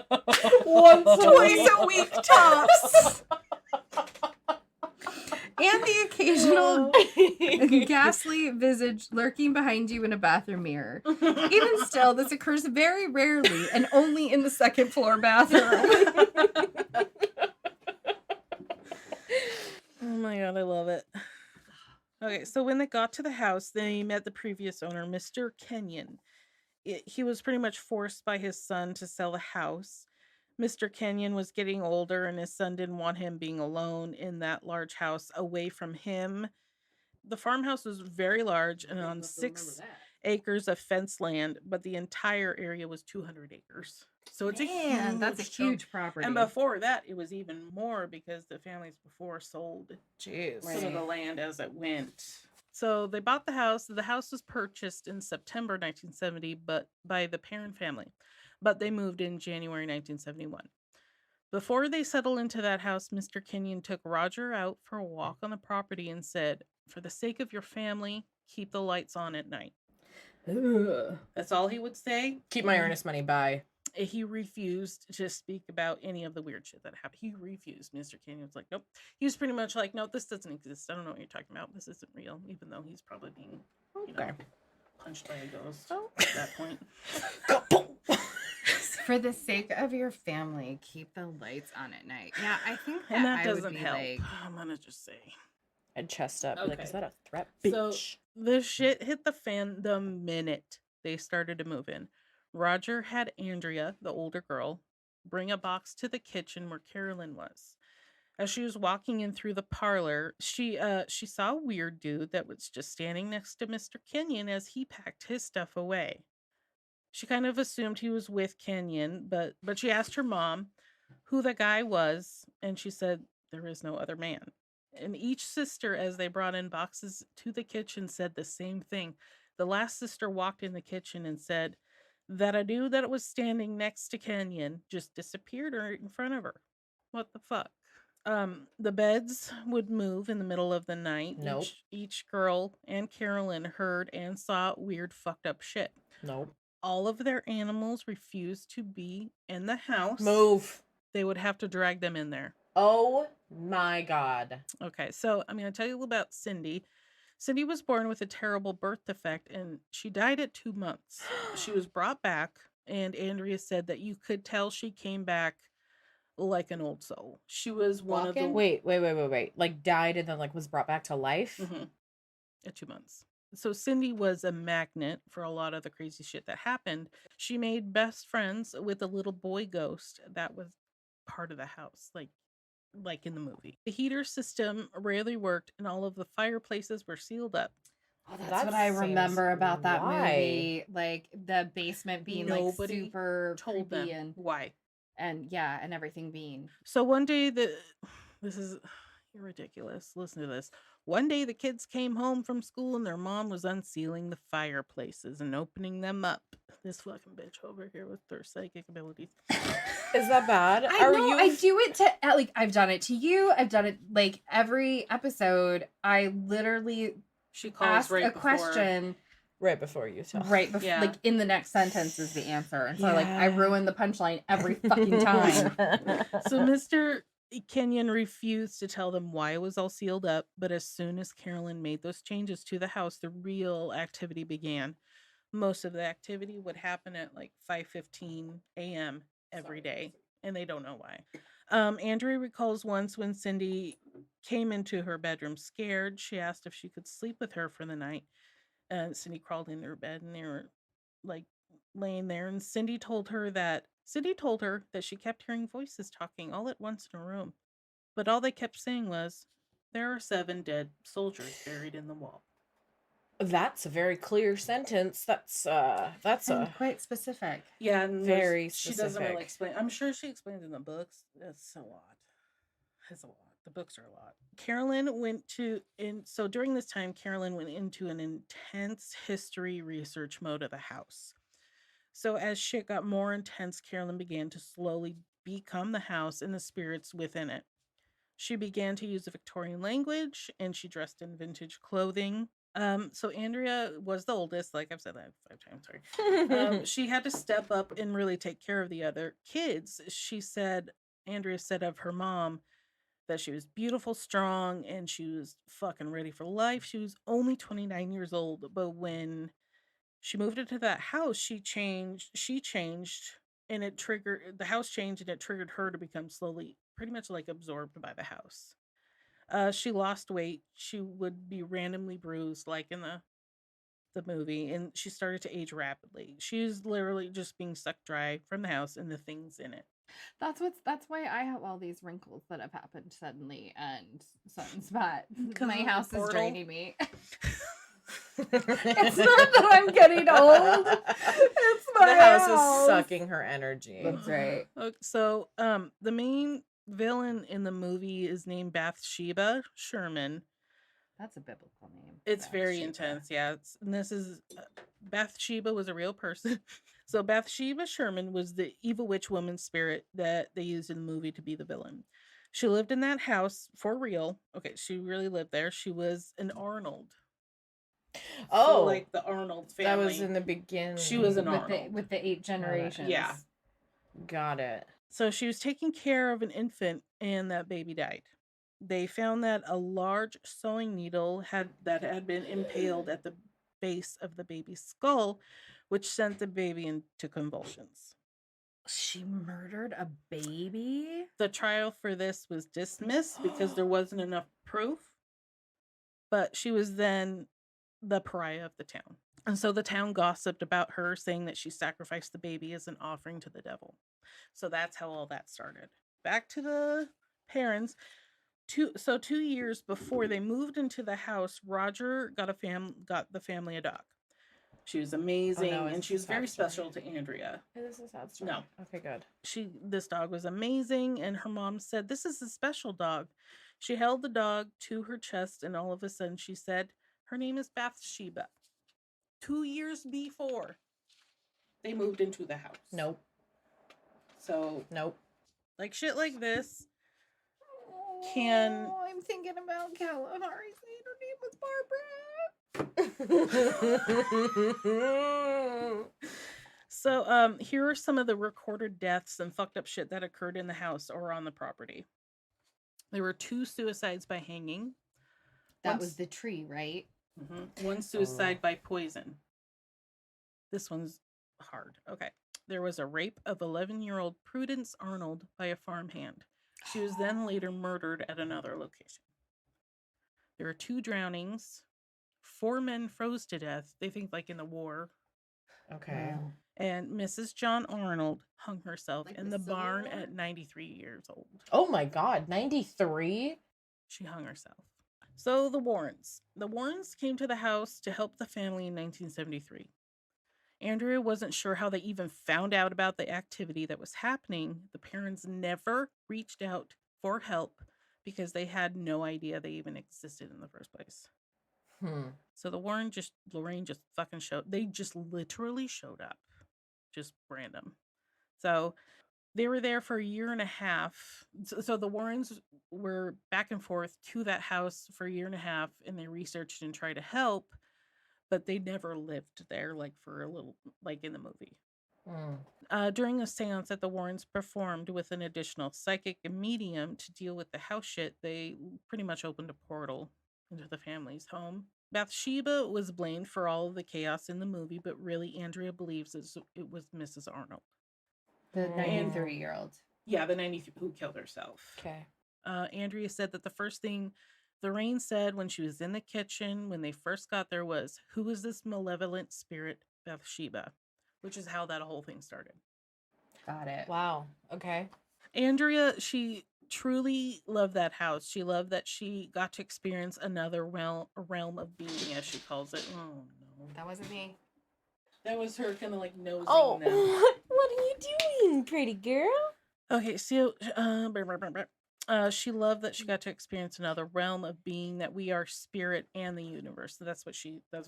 a week tops. And the occasional ghastly visage lurking behind you in a bathroom mirror. Even still, this occurs very rarely and only in the second floor bathroom. Oh my god, I love it. Okay, so when they got to the house, they met the previous owner, Mr. Kenyon. He was pretty much forced by his son to sell the house. Mr. Kenyon was getting older and his son didn't want him being alone in that large house away from him. The farmhouse was very large and on 6 acres of fenced land, but the entire area was 200 acres. So it's Man, that's a chunk. huge property. And before that, it was even more because the families before sold Jeez. some of the land as it went. So they bought the house. The house was purchased in September 1970, but by the Perron family. But they moved in January 1971. Before they settled into that house, Mr. Kenyon took Roger out for a walk on the property and said, "For the sake of your family, keep the lights on at night." Ugh. That's all he would say. Keep my earnest money, bye. He refused to speak about any of the weird shit that happened. He refused. Mr. Kenyon was like, nope. He was pretty much like, no, this doesn't exist. I don't know what you're talking about. This isn't real, even though he's probably being, punched by a ghost at that point. For the sake of your family, keep the lights on at night. Yeah, I think And that I doesn't would be help. like, I'm going to just say. I'd chest up. Like, Okay. is that a threat, So bitch? the shit hit the fan the minute they started to move in. Roger had Andrea, the older girl, bring a box to the kitchen where Carolyn was. As she was walking in through the parlor, she saw a weird dude that was just standing next to Mr. Kenyon as he packed his stuff away. She kind of assumed he was with Kenyon, but she asked her mom who the guy was, and she said there is no other man. And each sister, as they brought in boxes to the kitchen, said the same thing. The last sister walked in the kitchen and said that a dude that was standing next to Kenyon just disappeared right in front of her. What the fuck? The beds would move in the middle of the night. Nope. Each girl and Carolyn heard and saw weird fucked up shit. Nope. All of their animals refused to be in the house. Move. They would have to drag them in there. Oh my God. Okay, so I'm going to tell you a little about Cindy. Cindy was born with a terrible birth defect and she died at 2 months. She was brought back, and Andrea said that you could tell she came back like an old soul. She was one of the... Wait. Like, died and then, like, was brought back to life? Mhm. At 2 months. So Cindy was a magnet for a lot of the crazy shit that happened. She made best friends with a little boy ghost that was part of the house, like in the movie. The heater system rarely worked and all of the fireplaces were sealed up. oh, that's That what I seems remember about that why. movie. Like the basement being like Nobody super Told them creepy and why. and everything being. So one day this is ridiculous. Listen to this. One day the kids came home from school and their mom was unsealing the fireplaces and opening them up. This fucking bitch over here with her psychic abilities. Is that bad? I do it to like I've done it to you. I've done it like every episode. I literally She calls ask right a before. question Right before you tell. right before, Yeah. like in the next sentence is the answer, and so like I Yeah. ruin the punchline every fucking time. So Mr. Kenyon refused to tell them why it was all sealed up, but as soon as Carolyn made those changes to the house, the real activity began. Most of the activity would happen at like 5:15 a.m. every day, and they don't know why. Andrea recalls once when Cindy came into her bedroom scared. She asked if she could sleep with her for the night. Cindy crawled into her bed, and they were like laying there, and Cindy told her that she kept hearing voices talking all at once in a room, but all they kept saying was, "There are 7 dead soldiers buried in the wall." That's a very clear sentence. That's And quite specific. Yeah, and Very she doesn't specific. really explain. I'm sure she explains in the books. It's a lot. It's a lot. The books are a lot. So during this time, Carolyn went into an intense history research mode of the house. So as shit got more intense, Carolyn began to slowly become the house and the spirits within it. She began to use the Victorian language and she dressed in vintage clothing. So Andrea was the oldest, like I've said that 5 times, sorry. She had to step up and really take care of the other kids. Andrea said of her mom that she was beautiful, strong, and she was fucking ready for life. She was only 29 years old, but when she moved into that house, she changed, and the house changed, and it triggered her to become slowly, pretty much like absorbed by the house. She lost weight. She would be randomly bruised, like in the the movie, and she started to age rapidly. She was literally just being sucked dry from the house and the things in it. That's why I have all these wrinkles that have happened suddenly and sunspot. 'Cause My of the house is portal? draining me. It's not that I'm getting old. It's my The house is sucking her energy. That's right. Okay, so, the main villain in the movie is named Bathsheba Sherman. That's a biblical name. It's very Bathsheba. intense, yeah. And this is Bathsheba was a real person. So Bathsheba Sherman was the evil witch woman spirit that they used in the movie to be the villain. She lived in that house for real. Okay, she really lived there. She was an Arnold. So, Oh, like the Arnold family. that was in the beginning. She was an with Arnold. with the 8 generations. Yeah. Got it. So she was taking care of an infant, and that baby died. They found that a large sewing needle had been impaled at the base of the baby's skull, which sent the baby into convulsions. She murdered a baby? The trial for this was dismissed because there wasn't enough proof, but she was then the pariah of the town. And so the town gossiped about her, saying that she sacrificed the baby as an offering to the devil. So that's how all that started. Back to the parents. 2 years before they moved into the house, Roger got the family a dog. She was amazing, and she was very special to Andrea. Is this a sad story? No. Okay, good. This dog was amazing, and her mom said, "This is a special dog." She held the dog to her chest, and all of a sudden she said, "Her name is Bathsheba." 2 years before they moved into the house. Nope. So, Nope. like shit like this can... Oh, I'm thinking about Kalahari saying her name was Barbara. So, here are some of the recorded deaths and fucked up shit that occurred in the house or on the property. There were 2 suicides by hanging. That was the tree, right? Mm-hmm. 1 suicide by poison. This one's hard. Okay. There was a rape of 11-year-old Prudence Arnold by a farmhand. She was then later murdered at another location. There were 2 drownings. 4 men froze to death. They think like in the war. Okay. Wow. And Mrs. John Arnold hung herself Like in the the Civil barn War? at 93 years old. Oh my God, 93? She hung herself. So the Warrens. The Warrens came to the house to help the family in 1973. Andrea wasn't sure how they even found out about the activity that was happening. The parents never reached out for help because they had no idea they even existed in the first place. So the Lorraine just fucking they just literally showed up. Just random. So they were there for a year and a half. So the Warrens were back and forth to that house for a year and a half, and they researched and tried to help, but they never lived there, like for a little, like in the movie. During a seance that the Warrens performed with an additional psychic and medium to deal with the house shit, they pretty much opened a portal into the family's home. Bathsheba was blamed for all of the chaos in the movie, but really Andrea believes it was Mrs. Arnold. The 93-year-old. Yeah, the 93 who killed herself. Okay. Andrea said that the first thing Lorraine said when she was in the kitchen when they first got there was, "Who is this malevolent spirit, Bathsheba?" Which is how that whole thing started. Got it. Wow. Okay. Andrea, she truly loved that house. She loved that she got to experience another realm of being, as she calls it. Oh, no. That wasn't me. That was her kind of like nosing Oh, them. what are you doing, pretty girl? Okay, so she loved that she got to experience another realm of being, that we are spirit and the universe. So that's what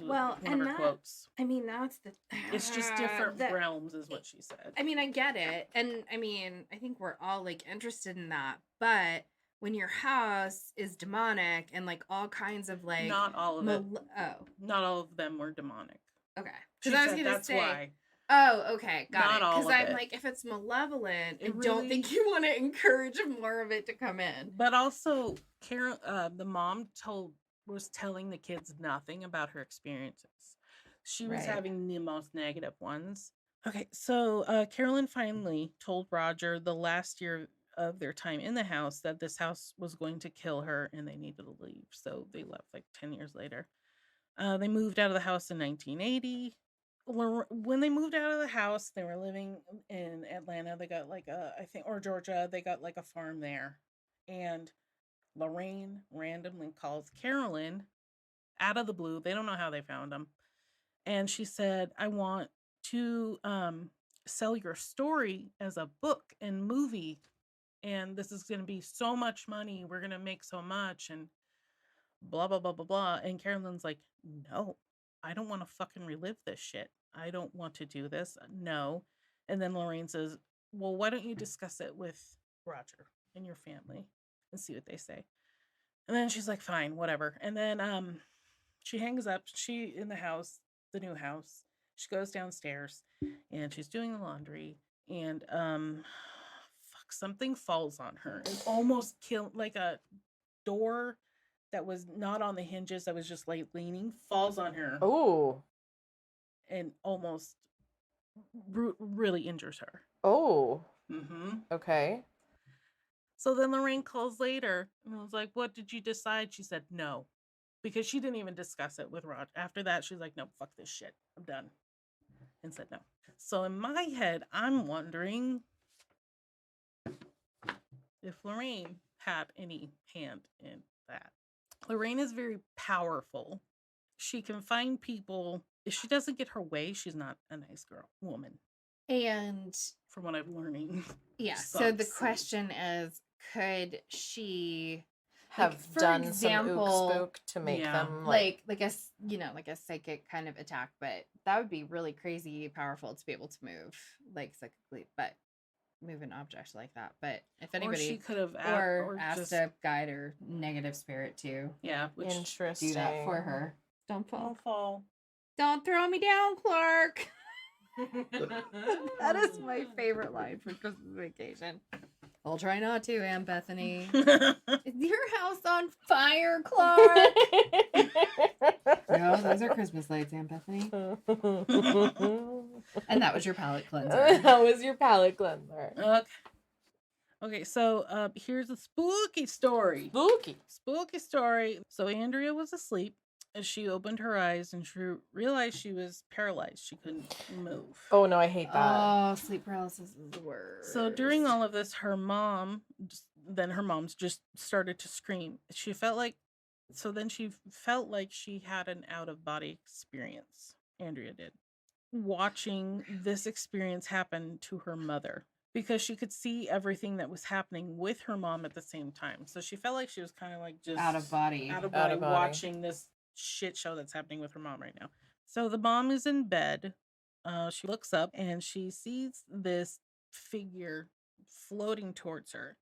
Well, one of her and quotes. I mean, that's the... It's just different realms is what she said. I mean, I get it. And I mean, I think we're all like interested in that. But when your house is demonic and like all kinds of like... Not all of it. Oh. Not all of them were demonic. Okay. She Because I was said going to that's say... why. Oh, okay. Got Not it. all Because of I'm it. like, if it's malevolent, I It don't really- think you want to encourage more of it to come in. But also, Carol, the mom was telling the kids nothing about her experiences. She was Right. having the most negative ones. Okay, so Carolyn finally told Roger the last year of their time in the house that this house was going to kill her and they needed to leave. So they left like 10 years later. They moved out of the house in 1980. When they moved out of the house, they were living in Atlanta. They got like or Georgia. They got like a farm there. And Lorraine randomly calls Carolyn out of the blue. They don't know how they found him. And she said, I want to sell your story as a book and movie. And this is going to be so much money. We're going to make so much. And blah, blah, blah, blah, blah. And Carolyn's like, no, I don't want to fucking relive this shit. I don't want to do this. No. And then Lorraine says, well, why don't you discuss it with Roger and your family and see what they say? And then she's like, fine, whatever. And then she hangs up. She in the house, the new house. She goes downstairs and she's doing the laundry. And something falls on her. It almost killed, like a door that was not on the hinges, that was just like leaning, falls on her. Oh. And almost really injures her. Oh. Mm-hmm. Okay. So then Lorraine calls later and was like, what did you decide? She said no. Because she didn't even discuss it with Rod. After that, she's like, no, fuck this shit. I'm done. And said no. So in my head, I'm wondering if Lorraine had any hand in that. Lorraine is very powerful. She can find people. If she doesn't get her way, she's not a nice woman. And from what I'm learning. Yeah. So the question is, could she have like, for done example, some spook to make them like a psychic kind of attack? But that would be really crazy powerful to be able to move like psychically, but move an object like that. But if anybody, or she could have asked a guide or negative spirit to, interesting, do that for her. Don't fall. Don't fall. Don't throw me down, Clark. That is my favorite line for Christmas Vacation. I'll try not to, Aunt Bethany. Is your house on fire, Clark? No, those are Christmas lights, Aunt Bethany. And that was your palate cleanser. That was your palate cleanser. Okay, so here's a spooky story. Spooky story. So Andrea was asleep. As she opened her eyes and she realized she was paralyzed. She couldn't move. Oh, no, I hate that. Oh, sleep paralysis is the worst. So during all of this, her mom's just started to scream. She felt like she had an out-of-body experience. Andrea did. Watching this experience happen to her mother. Because she could see everything that was happening with her mom at the same time. So she felt like she was kind of like just out of body watching this shit show that's happening with her mom right now. So the mom is in bed. She looks up and she sees this figure floating towards her.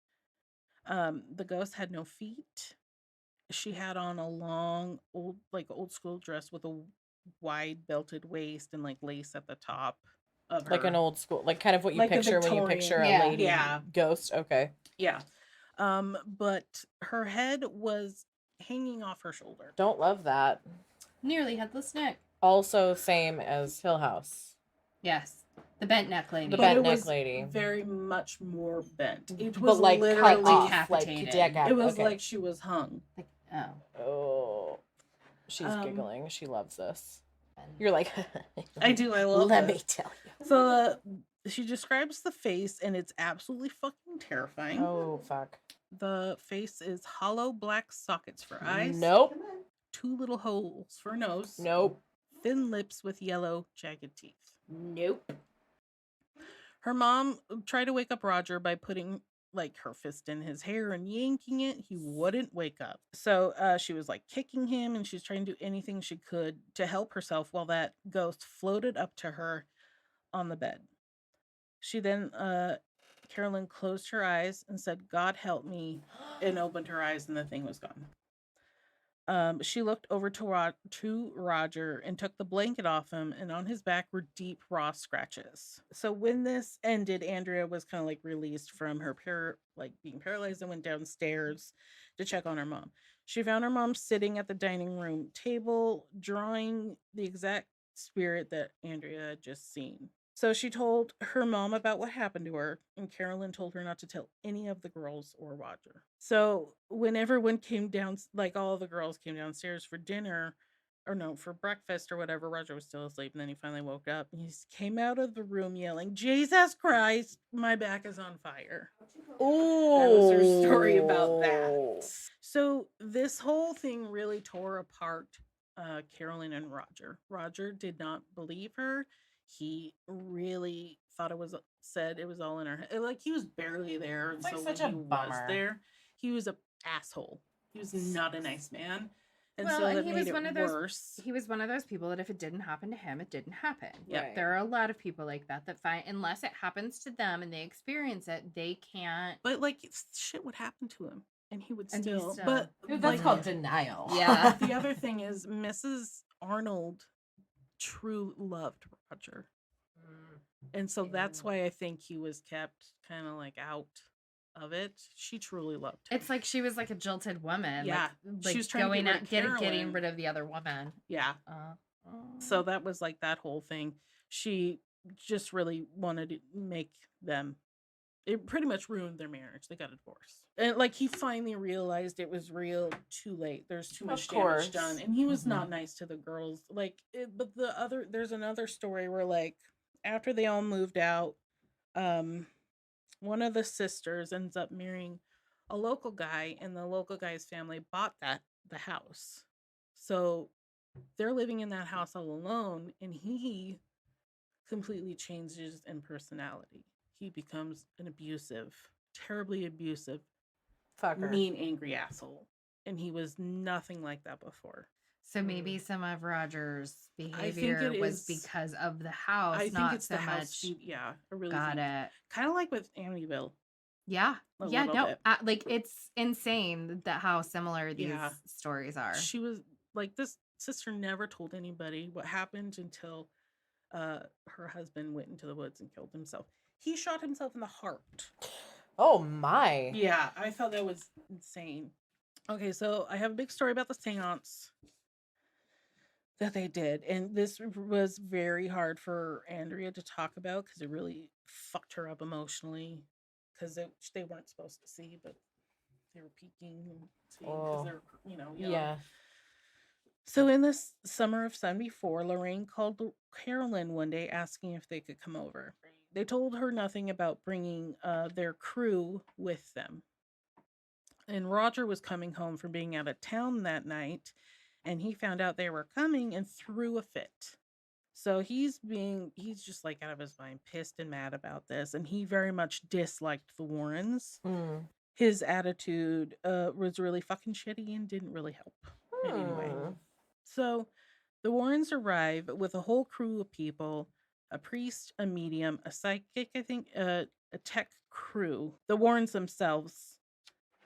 The ghost had no feet. She had on a long old school dress with a wide belted waist and like lace at the top of her. Like an old school, like kind of what you like picture when you picture a lady ghost. Okay. Yeah. But her head was hanging off her shoulder. Don't love that. Nearly headless neck. Also same as Hill House. Yes. The bent neck lady. The bent neck lady. Very much more bent. It but was like literally cut off, decapitated. Like, it was like she was hung. Like, oh. She's giggling. She loves this. You're like, I do. I love Let me tell you. So she describes the face, and it's absolutely fucking terrifying. Oh, fuck. The face is hollow black sockets for eyes. Nope. 2 little holes for nose. Nope. Thin lips with yellow, jagged teeth. Nope. Her mom tried to wake up Roger by putting like her fist in his hair and yanking it. He wouldn't wake up. So she was like kicking him, and she's trying to do anything she could to help herself while that ghost floated up to her on the bed. She then, Carolyn closed her eyes and said, God help me, and opened her eyes, and the thing was gone. She looked over to Roger and took the blanket off him, and on his back were deep raw scratches. So when this ended, Andrea was kind of like released from her being paralyzed and went downstairs to check on her mom. She found her mom sitting at the dining room table, drawing the exact spirit that Andrea had just seen. So she told her mom about what happened to her, and Carolyn told her not to tell any of the girls or Roger. So when everyone came down, like all the girls came downstairs for dinner, or no, for breakfast or whatever. Roger was still asleep, and then he finally woke up. And he came out of the room yelling, "Jesus Christ, my back is on fire." Oh, That was her story about that. So this whole thing really tore apart Carolyn and Roger. Roger did not believe her. He really thought said it was all in her head. Like, he was barely there, and It's like so such when a he was bummer. there, he was a asshole. He was not a nice man, and Well, so and that he made was it one of those- worse. He was one of those people that if it didn't happen to him, it didn't happen. Yep. There are a lot of people like that find, unless it happens to them and they experience it, they can't. But like, shit would happen to him, and he would And he still. still- But Dude, like, that's called denial. Yeah. the other thing is, Mrs. Arnold true loved Roger. And so that's why I think he was kept kind of like out of it. She truly loved him. It's like she was like a jilted woman. Yeah. Like She was trying to going get rid out, of getting Carolyn. rid of the other woman. Yeah. So that was like that whole thing. She just really wanted to make them. It pretty much ruined their marriage. They got a divorce. And like, he finally realized it was real too late. There's too much course. damage done. And he was Mhm. not nice to the girls. Like, but there's another story where, like, after they all moved out, one of the sisters ends up marrying a local guy, and the local guy's family bought the house. So they're living in that house all alone, and he completely changes in personality. He becomes an terribly abusive, Fucker. mean, angry asshole. And he was nothing like that before. So maybe some of Roger's think behavior it was is- because of the house, I think not it's so the house. much. Yeah, I really Got think. it. Kind of like with Amityville. Yeah. A Yeah. little No. bit. Like, it's insane that how similar these Yeah. stories are. She was like, this sister never told anybody what happened until her husband went into the woods and killed himself. He shot himself in the heart. Oh my. Yeah, I thought that was insane. Okay, so I have a big story about the seance that they did, and this was very hard for Andrea to talk about because it really fucked her up emotionally, because they weren't supposed to see, but they were peeking and seeing because Oh. they're, young. Yeah. So in this summer of 74, Lorraine called Carolyn one day asking if they could come over. They told her nothing about bringing their crew with them. And Roger was coming home from being out of town that night, and he found out they were coming and threw a fit. So he's just like out of his mind, pissed and mad about this, and he very much disliked the Warrens. His attitude was really fucking shitty and didn't really help in any way. So the Warrens arrive with a whole crew of people, a priest, a medium, a psychic, I think, a tech crew, the Warrens themselves,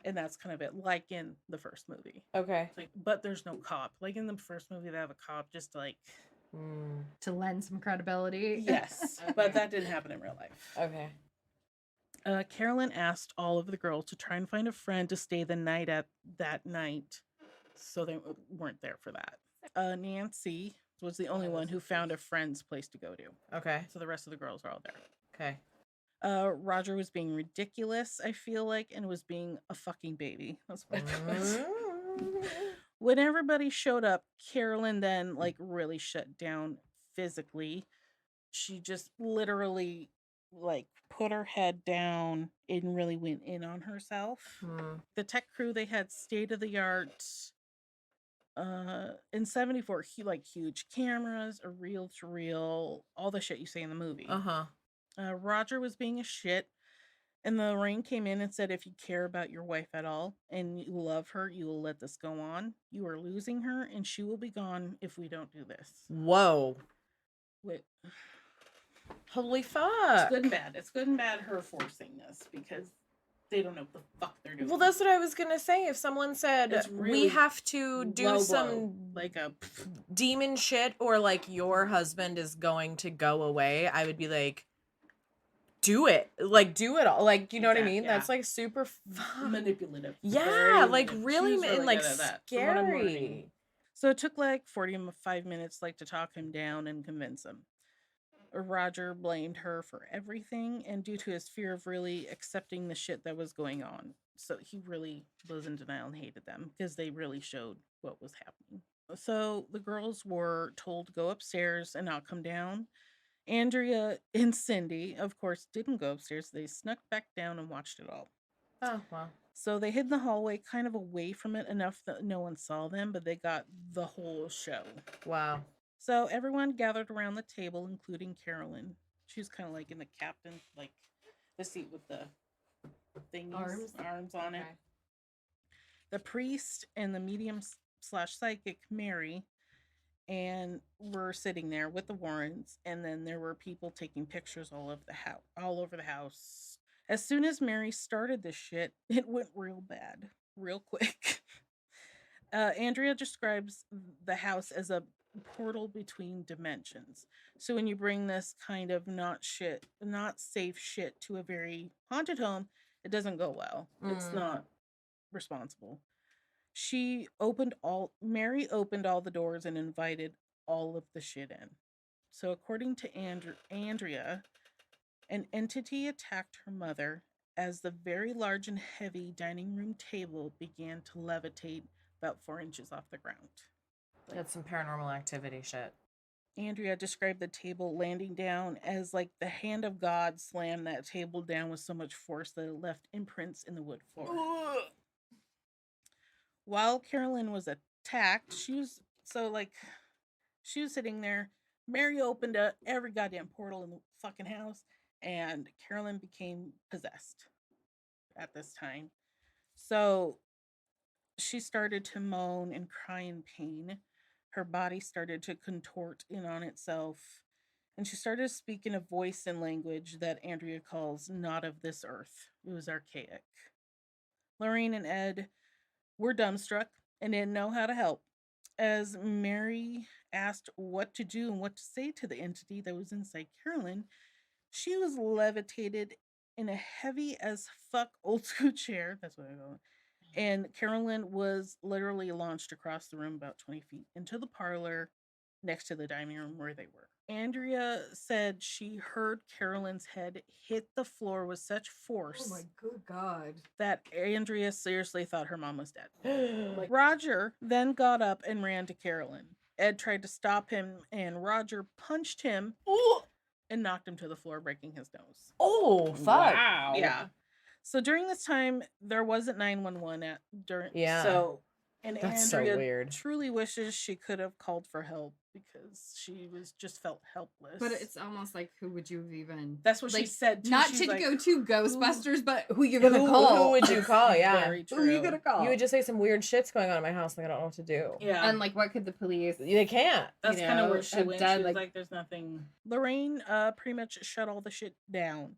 and that's kind of it, like in the first movie. Okay. Like, but there's no cop. Like in the first movie, they have a cop just like... To lend some credibility. Yes, but that didn't happen in real life. Okay. Carolyn asked all of the girls to try and find a friend to stay the night at that night, so they weren't there for that. Nancy was the only one who found a friend's place to go to. Okay. So the rest of the girls are all there. Okay. Roger was being ridiculous, I feel like, and was being a fucking baby. That's what it was. When everybody showed up, Carolyn then like really shut down physically. She just literally like put her head down and really went in on herself. The tech crew, they had state of the art in 74 huge cameras, a reel to reel, all the shit you see in the movie. Roger was being a shit, and Lorraine came in and said, if you care about your wife at all and you love her, you will let this go on. You are losing her, and she will be gone if we don't do this. Whoa. Wait. Holy It's fuck. good and bad. It's good and bad her forcing this, because they don't know what the fuck they're doing. Well, that's what I was gonna say. If someone said It's we really have to do low some blow. Like a... demon shit, or like your husband is going to go away, I would be like, do it. Like, do it all. Like, you know what I mean? Yeah. That's like super manipulative. Yeah, Very like manip- really, She's really like good at that, from what I'm learning. scary. So it took like 45 minutes like to talk him down and convince him. Roger blamed her for everything, and due to his fear of really accepting the shit that was going on. So he really was in denial and hated them because they really showed what was happening. So the girls were told to go upstairs and not come down. Andrea and Cindy, of course, didn't go upstairs. They snuck back down and watched it all. Oh, well. So they hid in the hallway, kind of away from it enough that no one saw them, but they got the whole show. Wow. So everyone gathered around the table, including Carolyn. She was kind of like in the captain, like the seat with the thingies, arms on it. The priest and the medium slash psychic Mary and were sitting there with the Warrens, and then there were people taking pictures all over the house. As soon as Mary started this shit, it went real bad, real quick. Andrea describes the house as a portal between dimensions. So when you bring this kind of not safe shit to a very haunted home, it doesn't go well. It's not responsible. Mary opened all the doors and invited all of the shit in. So according to Andrea, an entity attacked her mother as the very large and heavy dining room table began to levitate about 4 inches off the ground. That's some paranormal activity shit. Andrea described the table landing down as like the hand of God slammed that table down with so much force that it left imprints in the wood floor. While Carolyn was attacked, she was sitting there. Mary opened up every goddamn portal in the fucking house, and Carolyn became possessed at this time. So she started to moan and cry in pain. Her body started to contort in on itself, and she started to speak in a voice and language that Andrea calls not of this earth. It was archaic. Lorraine and Ed were dumbstruck and didn't know how to help. As Mary asked what to do and what to say to the entity that was inside Carolyn, she was levitated in a heavy as fuck old school chair. That's what I call it. And Carolyn was literally launched across the room about 20 feet into the parlor next to the dining room where they were. Andrea said she heard Carolyn's head hit the floor with such force. Oh my good God. That Andrea seriously thought her mom was dead. Roger then got up and ran to Carolyn. Ed tried to stop him, and Roger punched him and knocked him to the floor, breaking his nose. Oh, fuck. Wow. Yeah. So during this time, there wasn't 911 during. Yeah. So, and That's Andrea so weird. truly wishes she could have called for help because she just felt helpless. But it's almost like, who would you have even? That's what she said. Too. Not She's to like, go to Ghostbusters, but who you're gonna Who call? would you call? Yeah. Very true. Who are you gonna call? You would just say some weird shit's going on in my house. Like, I don't know what to do. Yeah. And like, what could the police? They can't. That's you kind of know, where she have went. done, She was like- like, there's nothing. Lorraine pretty much shut all the shit down.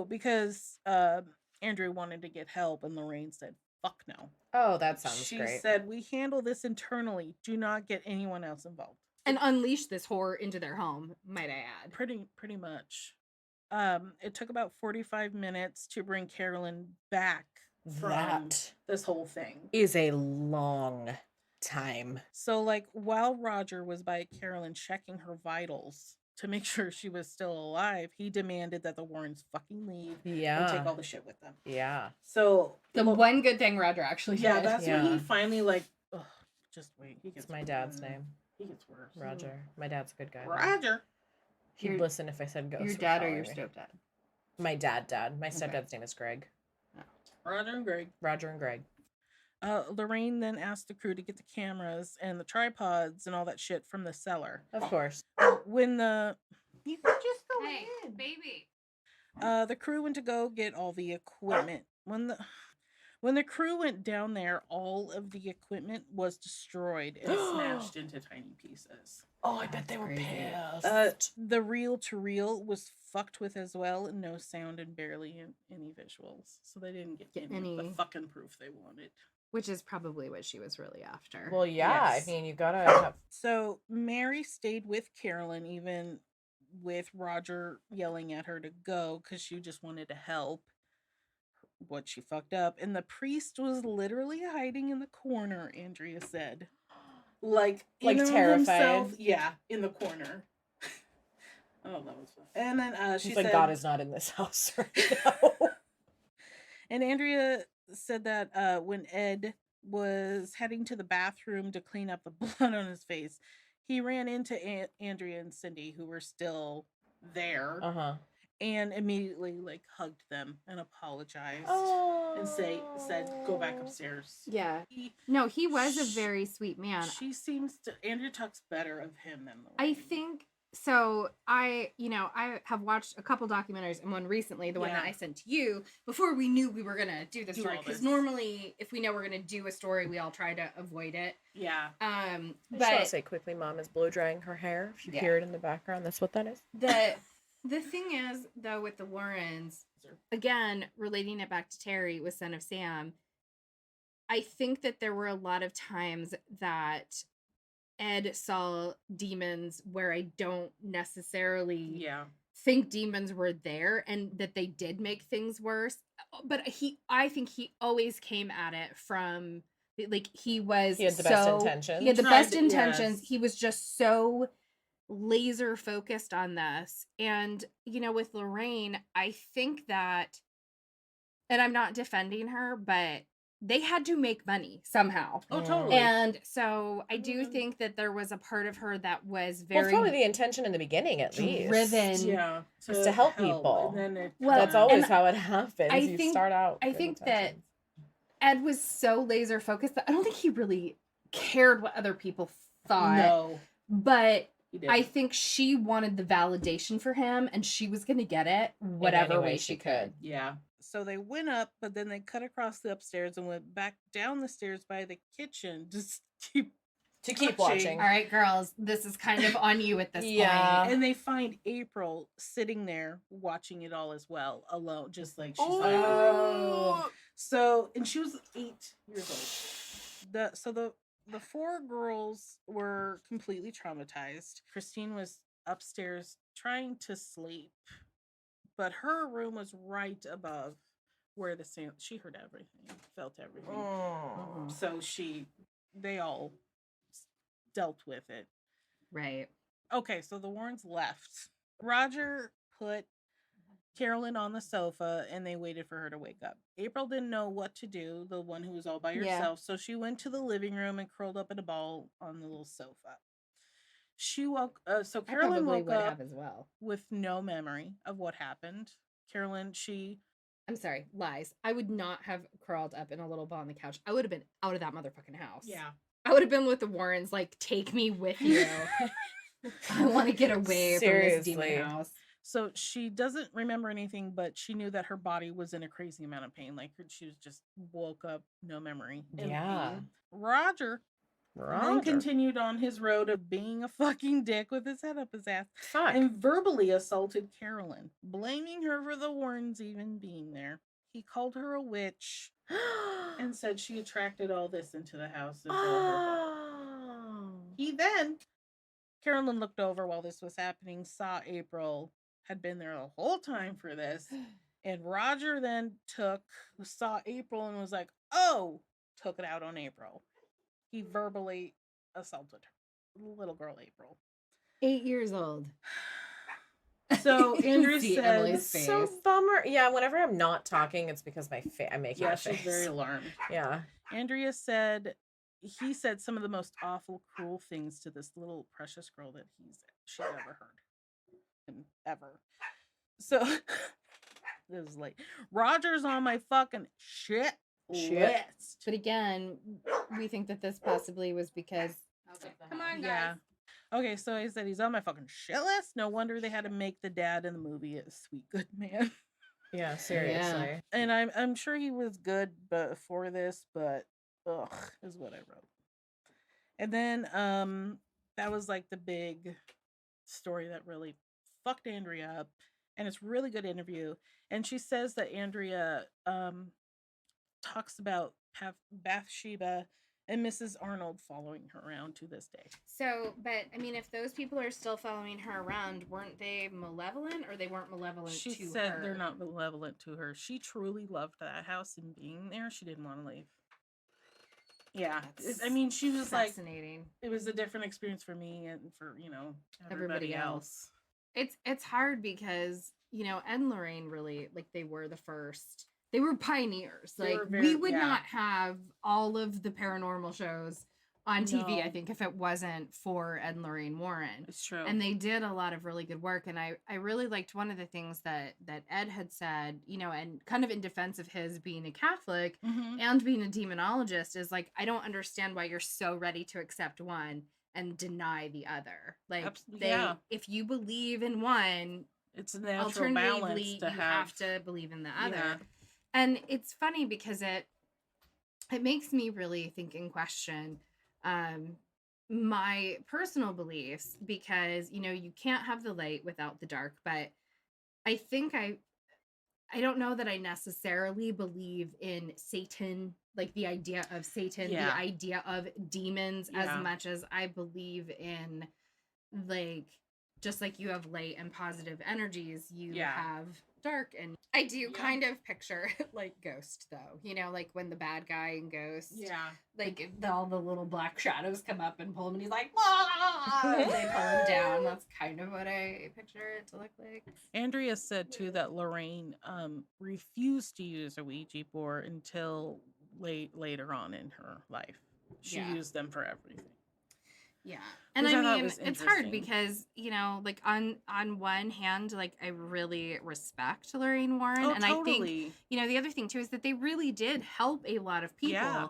Because Andrew wanted to get help, and Lorraine said, fuck no. Oh, that sounds She great. said, we handle this internally. Do not get anyone else involved. And unleash this horror into their home, might I add. Pretty much. It took about 45 minutes to bring Carolyn back from That this whole thing. is a long time. So, like, while Roger was by Carolyn checking her vitals to make sure she was still alive, he demanded that the Warrens fucking leave and take Yeah. all the shit with them. Yeah. So, The one good thing Roger actually did. yeah, that's when Yeah. he finally, like, ugh, just wait. He gets It's my dad's name. He gets worse. Roger. My dad's a good guy. though. Roger. He'd Your- listen if I said ghost. Your would dad or follow your me. stepdad? My dad. My Okay. stepdad's name is Greg. Roger and Greg. Roger and Greg. Lorraine then asked the crew to get the cameras and the tripods and all that shit from the cellar. Of course. When the you can just go Hey, in. baby. The crew went to go get all the equipment. When the crew went down there, all of the equipment was destroyed and smashed into tiny pieces. Oh, I bet they That's were crazy. pissed. The reel-to-reel was fucked with as well, and no sound and barely any visuals. So they didn't get any of the any. fucking proof they wanted. Which is probably what she was really after. Well, yeah. Yes. I mean, you gotta have. So Mary stayed with Carolyn, even with Roger yelling at her to go because she just wanted to help what she fucked up. And the priest was literally hiding in the corner, Andrea said. Like terrified. Yeah, in the corner. Oh, that was fun. And then she She's said, like, God is not in this house right now. and Andrea said that when Ed was heading to the bathroom to clean up the blood on his face, he ran into Andrea and Cindy, who were still there, and immediately like hugged them and apologized and said, "Go back upstairs." Yeah. He was a very sweet man. She seems to. Andrea talks better of him than Lorraine. I think so. I have watched a couple documentaries, and one recently, the one that I sent to you before we knew we were gonna do the story. Because normally, if we know we're gonna do a story, we all try to avoid it. Yeah. I just want to say quickly, Mom is blow drying her hair. If you hear it in the background, that's what that is. The thing is, though, with the Warrens, again, relating it back to Terry with Son of Sam, I think that there were a lot of times that Ed saw demons where I don't necessarily think demons were there and that they did make things worse. But I think he always came at it from, like, he had the best intentions. He had the best intentions. He was just so laser focused on this. And, with Lorraine, I think that, and I'm not defending her, but they had to make money somehow. Oh, totally. And so I do think that there was a part of her that was very... Well, probably the intention in the beginning, at least. Driven. Yeah. To help people. And then that's always how it happens. I think that Ed was so laser focused that I don't think he really cared what other people thought. No. But I think she wanted the validation for him, and she was going to get it whatever way she could. Yeah. So they went up, but then they cut across the upstairs and went back down the stairs by the kitchen to keep watching. All right, girls, this is kind of on you at this point. And they find April sitting there watching it all as well, alone, just like she's So, and she was 8 years old. The 4 girls were completely traumatized. Christine was upstairs trying to sleep, but her room was right above where the sound. She heard everything, felt everything. So they all dealt with it. Right. Okay, so the Warrens left. Roger put Carolyn on the sofa and they waited for her to wake up. April didn't know what to do, the one who was all by herself, so she went to the living room and curled up in a ball on the little sofa. She woke so Carolyn woke up as well with no memory of what happened. Carolyn, I'm sorry, lies. I would not have curled up in a little ball on the couch. I would have been out of that motherfucking house. Yeah. I would have been with the Warrens, like, take me with you. I want to get away from this demon house. So she doesn't remember anything, but she knew that her body was in a crazy amount of pain. Like, she was just woke up, no memory. Pain. Roger then continued on his road of being a fucking dick with his head up his ass and verbally assaulted Carolyn, blaming her for the Warrens even being there. He called her a witch and said she attracted all this into the house. Carolyn looked over while this was happening, saw April had been there the whole time for this, and Roger then saw April and was like, took it out on April. He verbally assaulted her, little girl April, 8 years old. So Andrea said, "It's so bummer." Yeah, whenever I'm not talking, it's because I'm making a face. She's very alarmed. Yeah. Andrea said he said some of the most awful, cruel things to this little precious girl that she's ever heard. Ever. So this is late. Roger's on my fucking shit list. But again, we think that this possibly was because come on, guys. Yeah. Okay, so I said he's on my fucking shit list. No wonder they had to make the dad in the movie a sweet good man. Yeah, seriously. Yeah. And I'm sure he was good before this, but is what I wrote. And then that was like the big story that really fucked Andrea up. And it's a really good interview. And she says that Andrea talks about Bathsheba and Mrs. Arnold following her around to this day. So, but I mean, if those people are still following her around, weren't they malevolent, or they weren't malevolent to her? She said they're not malevolent to her. She truly loved that house and being there. She didn't want to leave. Yeah, I mean, she was fascinating. It was a different experience for me and for everybody else. It's hard because Ed and Lorraine really, like, they were the first they were pioneers. They Like were very- we would yeah. not have all of the paranormal shows on TV, No. I think, if it wasn't for Ed and Lorraine Warren. It's true. And they did a lot of really good work. And I really liked one of the things that Ed had said, you know, and kind of in defense of his being a Catholic Mhm. and being a demonologist, is like, I don't understand why you're so ready to accept one and deny the other. Like, yeah. if you believe in one, It's a natural balance alternatively, to you have to believe in the other. Yeah. And it's funny because it makes me really think and question my personal beliefs, because, you know, you can't have the light without the dark. But I think I don't know that I necessarily believe in Satan, like the idea of Satan, Yeah. the idea of demons, Yeah. as much as I believe in, like, just like you have light and positive energies, you Yeah. have dark. And I do Yeah. kind of picture like Ghost, though, you know, like when the bad guy in Ghost, Yeah. like all the little black shadows come up and pull him, and he's like, "Ah!" and they pull him down. That's kind of what I picture it to look like. Andrea said too that Lorraine refused to use a Ouija board until later on in her life. She Yeah. used them for everything. Yeah. And Which I I thought mean, was it's hard interesting. because, you know, like on one hand, like I really respect Lorraine Warren. Oh, And I think, totally. you know, the other thing too is that they really did help a lot of people. Yeah.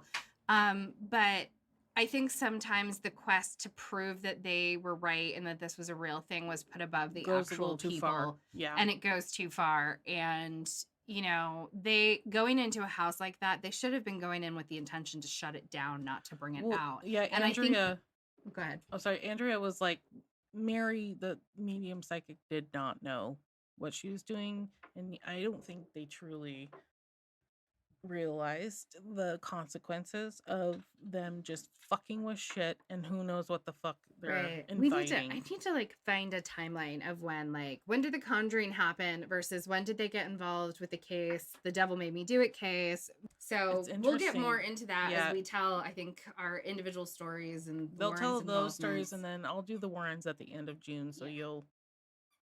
But I think sometimes the quest to prove that they were right and that this was a real thing was put above the Goes a actual little too people. far. Yeah. And it goes too far. And, you know, they going into a house like that, they should have been going in with the intention to shut it down, not to bring it Well, out. yeah, And I think- Andrea. Go ahead. Oh, sorry. Andrea was like, Mary, the medium psychic, did not know what she was doing, and I don't think they truly realized the consequences of them just fucking with shit, and who knows what the fuck they're Right. inviting. I need to like find a timeline of when did the Conjuring happen versus when did they get involved with the case, the Devil Made Me Do It case. So It's we'll get more interesting. into that Yeah. as we tell, I think, our individual stories and They'll tell Warren's those stories, involvements. and then I'll do the Warrens at the end of June, so Yeah. you'll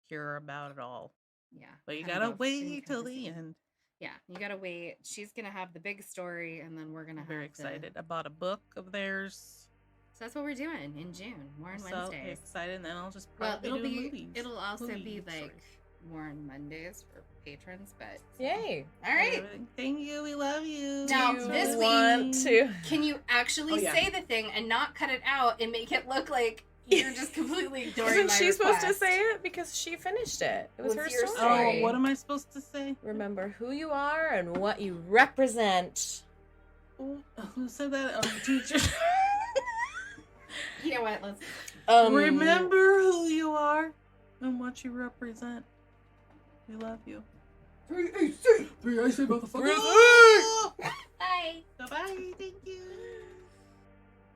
hear about it all. Yeah. But you kind of gotta of wait till the encompassing. end. Yeah, you gotta wait. She's gonna have the big story, and then we're gonna I'm have very excited. I bought a book of theirs. So that's what we're doing in June. Warren So Wednesdays. excited, and then I'll just Well, probably do movies. it'll also be Movies, like sorry. Warren Mondays for patrons, but Yay. all right. Everything. Thank you. We love you. Now, Do you this want to? Can you actually Oh, yeah. say the thing and not cut it out and make it look like you're just completely ignoring Isn't my she supposed to request? say it? Because she finished it. It was What's her your story. story? Oh, what am I supposed to say? Remember who you are and what you represent. Who said that? Teacher. You know what? Let's. Remember who you are and what you represent. We love you. 3AC! 3AC, motherfucker! Bye. Bye-bye. Thank you.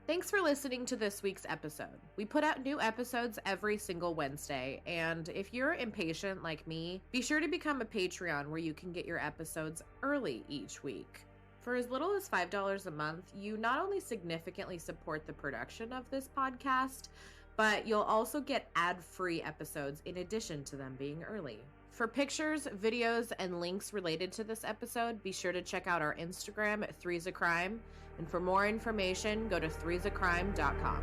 Thanks for listening to this week's episode. We put out new episodes every single Wednesday, and if you're impatient like me, be sure to become a Patreon where you can get your episodes early each week. For as little as $5 a month, you not only significantly support the production of this podcast, but you'll also get ad-free episodes in addition to them being early. For pictures, videos, and links related to this episode, be sure to check out our Instagram at threesacrime. And for more information, go to threesacrime.com.